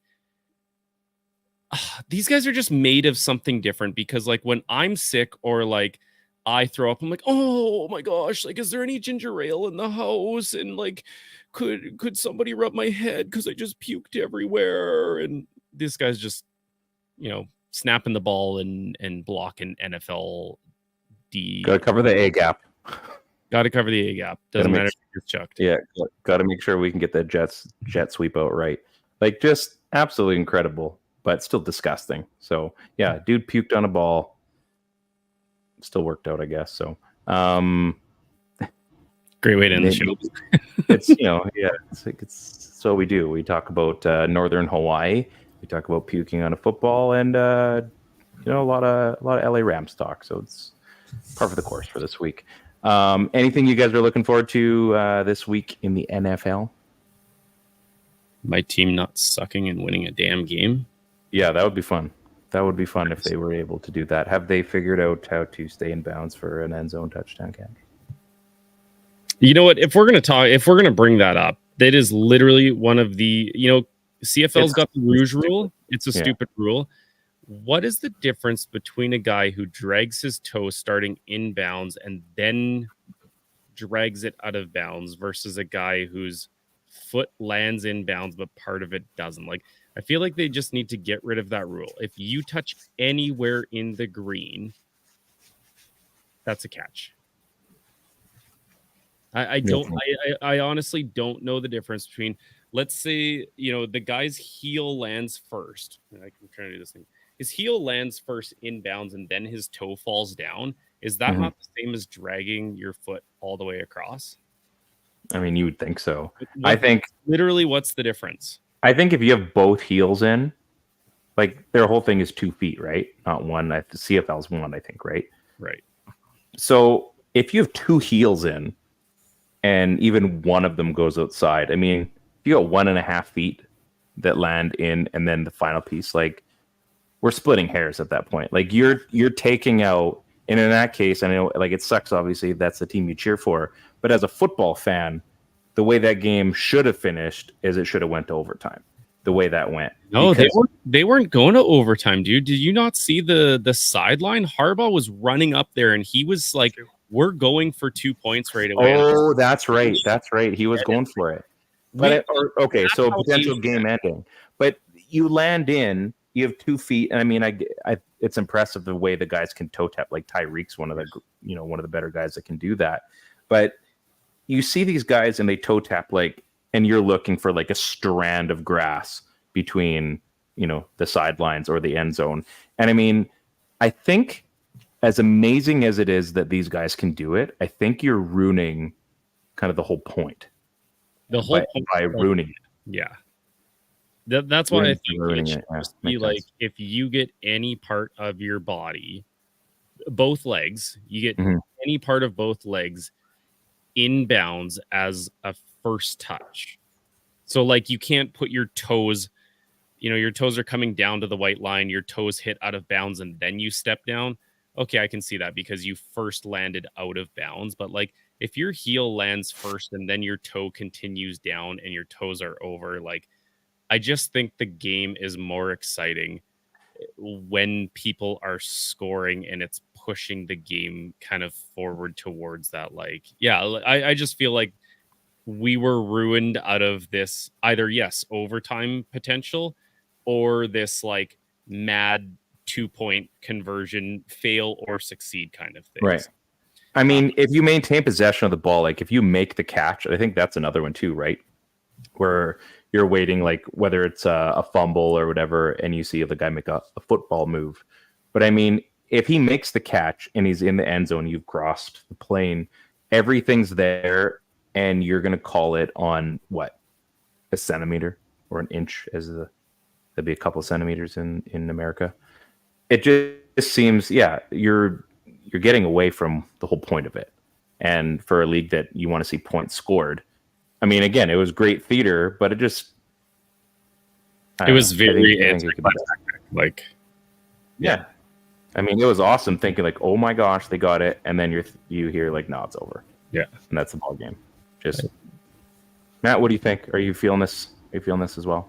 these guys are just made of something different, because like when I'm sick or like I throw up, I'm like, oh my gosh, like, is there any ginger ale in the house? And like, could somebody rub my head because I just puked everywhere? And this guy's just, snapping the ball and blocking NFL D. Got to cover the A gap. Got to cover the A gap. Doesn't matter if you're chucked. Yeah, got to make sure we can get the jet sweep out right. Like, just absolutely incredible, but still disgusting. So, yeah, dude puked on a ball. Still worked out, I guess. So, great way to end the show. It's, it's so we do. We talk about Northern Hawaii. We talk about puking on a football, and a lot of LA Rams talk. So it's par for the course for this week. Anything you guys are looking forward to this week in the NFL? My team not sucking and winning a damn game. Yeah, that would be fun. That would be fun if they were able to do that. Have they figured out how to stay in bounds for an end zone touchdown catch? You know what? If we're gonna bring that up, that is literally one of the, CFL's got the Rouge rule. It's a stupid rule. What is the difference between a guy who drags his toe starting inbounds and then drags it out of bounds versus a guy whose foot lands inbounds but part of it doesn't? Like, I feel like they just need to get rid of that rule. If you touch anywhere in the green, that's a catch. I honestly don't know the difference between, let's say, the guy's heel lands first. I'm trying to do this thing. His heel lands first inbounds and then his toe falls down. Is that not the same as dragging your foot all the way across? I mean, you would think so. I think literally, what's the difference? I think if you have both heels in, like, their whole thing is 2 feet, right? Not one. The CFL's 1, I think, right? Right. So if you have 2 heels in, and even one of them goes outside, I mean, if you got 1.5 feet that land in, and then the final piece, like, we're splitting hairs at that point. Like, you're taking out, and in that case, I know, like, it sucks, obviously, that's the team you cheer for, but as a football fan, the way that game should have finished is it should have went to overtime. The way that went. No, they weren't going to overtime, dude. Did you not see the sideline? Harbaugh was running up there, and he was like, we're going for 2 points right away. Oh, that's right. That's right. He was going for it. But so potential game ending. But you land in, you have 2 feet, and I mean, it's impressive the way the guys can toe tap. Like, Tyreek's one of the better guys that can do that. But you see these guys and they toe tap, like, and you're looking for like a strand of grass between, the sidelines or the end zone. And I mean, I think, as amazing as it is that these guys can do it, I think you're ruining kind of the whole point. The whole point by ruining it. Yeah. That's why I think it should just be like, if you get any part of your body, both legs, you get any part of both legs inbounds as a first touch. So like you can't put your toes, your toes are coming down to the white line, your toes hit out of bounds and then you step down. Okay, I can see that because you first landed out of bounds. But like if your heel lands first and then your toe continues down and your toes are over, like I just think the game is more exciting when people are scoring and it's pushing the game kind of forward towards that. Like, yeah, I just feel like we were ruined out of this either, yes, overtime potential or this like mad 2-point conversion fail or succeed kind of thing. Right. I mean, if you maintain possession of the ball, like if you make the catch, I think that's another one too, right? Where you're waiting, like whether it's a fumble or whatever, and you see the guy make a football move. But I mean, if he makes the catch and he's in the end zone, you've crossed the plane, everything's there, and you're going to call it on what? A centimeter or an inch, that'd be a couple of centimeters in America. It just seems, yeah, you're getting away from the whole point of it. And for a league that you want to see points scored, I mean, again, it was great theater, but it just... It was very anticlimactic. Like, yeah. I mean, it was awesome thinking like, oh my gosh, they got it. And then you hear like, no, it's over. Yeah. And that's the ball game. Just... Matt, what do you think? Are you feeling this? Are you feeling this as well?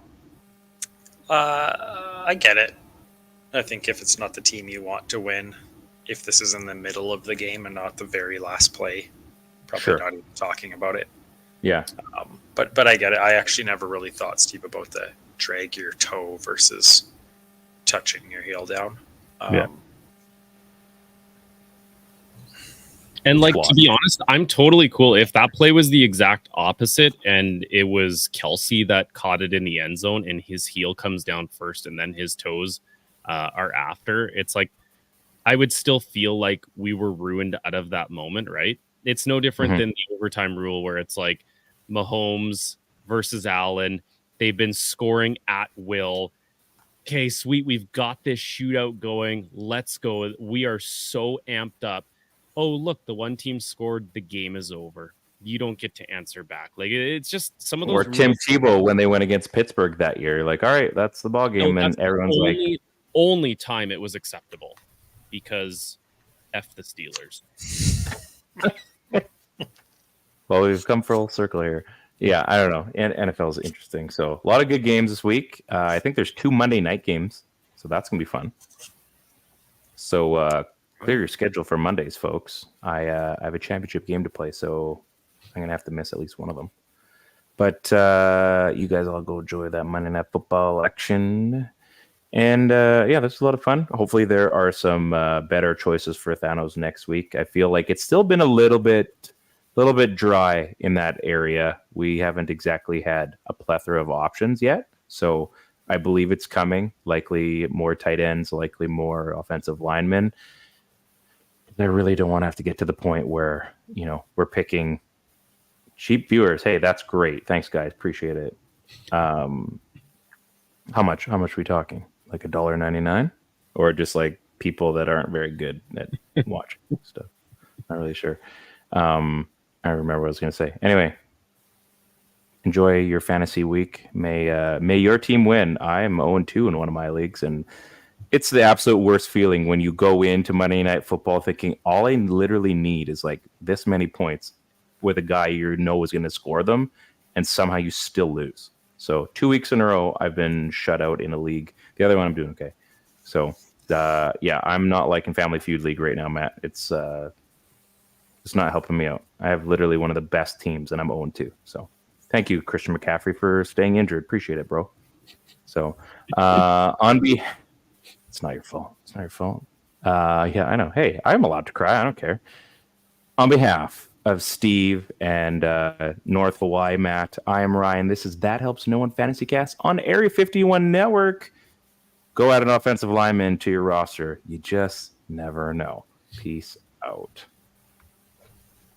I get it. I think if it's not the team you want to win, if this is in the middle of the game and not the very last play, probably not even talking about it. Yeah. But I get it. I actually never really thought, Steve, about the drag your toe versus touching your heel down. Yeah. And like, to be honest, I'm totally cool if that play was the exact opposite and it was Kelsey that caught it in the end zone and his heel comes down first and then his toes are after. It's like, I would still feel like we were ruined out of that moment, right? It's no different than the overtime rule where it's like Mahomes versus Allen. They've been scoring at will. Okay, sweet. We've got this shootout going. Let's go. We are so amped up. Oh, look, the one team scored. The game is over. You don't get to answer back. Like, it's just some of those. Or Tim Tebow when they went against Pittsburgh that year. Like, all right, that's the ball game. No, and everyone's like. Only time it was acceptable because F the Steelers. Well, we've come full circle here. Yeah, I don't know. And NFL is interesting. So a lot of good games this week. I think there's 2 Monday night games. So that's going to be fun. So clear your schedule for Mondays, folks. I have a championship game to play, so I'm going to have to miss at least one of them. But you guys all go enjoy that Monday Night Football action. And yeah, that's a lot of fun. Hopefully there are some better choices for THNOs next week. I feel like it's still been a little bit dry in that area. We haven't exactly had a plethora of options yet. So I believe it's coming. Likely more tight ends, likely more offensive linemen. I really don't want to have to get to the point where, we're picking cheap viewers. Hey, that's great. Thanks, guys. Appreciate it. How much are we talking? Like $1.99? Or just like people that aren't very good at watching stuff? Not really sure. I remember what I was going to say. Anyway, enjoy your fantasy week. May your team win. I am 0-2 in one of my leagues, and it's the absolute worst feeling when you go into Monday Night Football thinking all I literally need is like this many points with a guy is going to score them, and somehow you still lose. So 2 weeks in a row, I've been shut out in a league. The other one, I'm doing okay. So yeah, I'm not like in Family Feud League right now, Matt. It's not helping me out. I have literally one of the best teams, and I'm 0-2. So thank you, Christian McCaffrey, for staying injured. Appreciate it, bro. So it's not your fault. It's not your fault. Yeah, I know. Hey, I'm allowed to cry. I don't care. On behalf of Steve and North Hawaii, Matt, I am Ryan. This is That Helps No One Fantasy Cast on Area 51 Network. Go add an offensive lineman to your roster. You just never know. Peace out.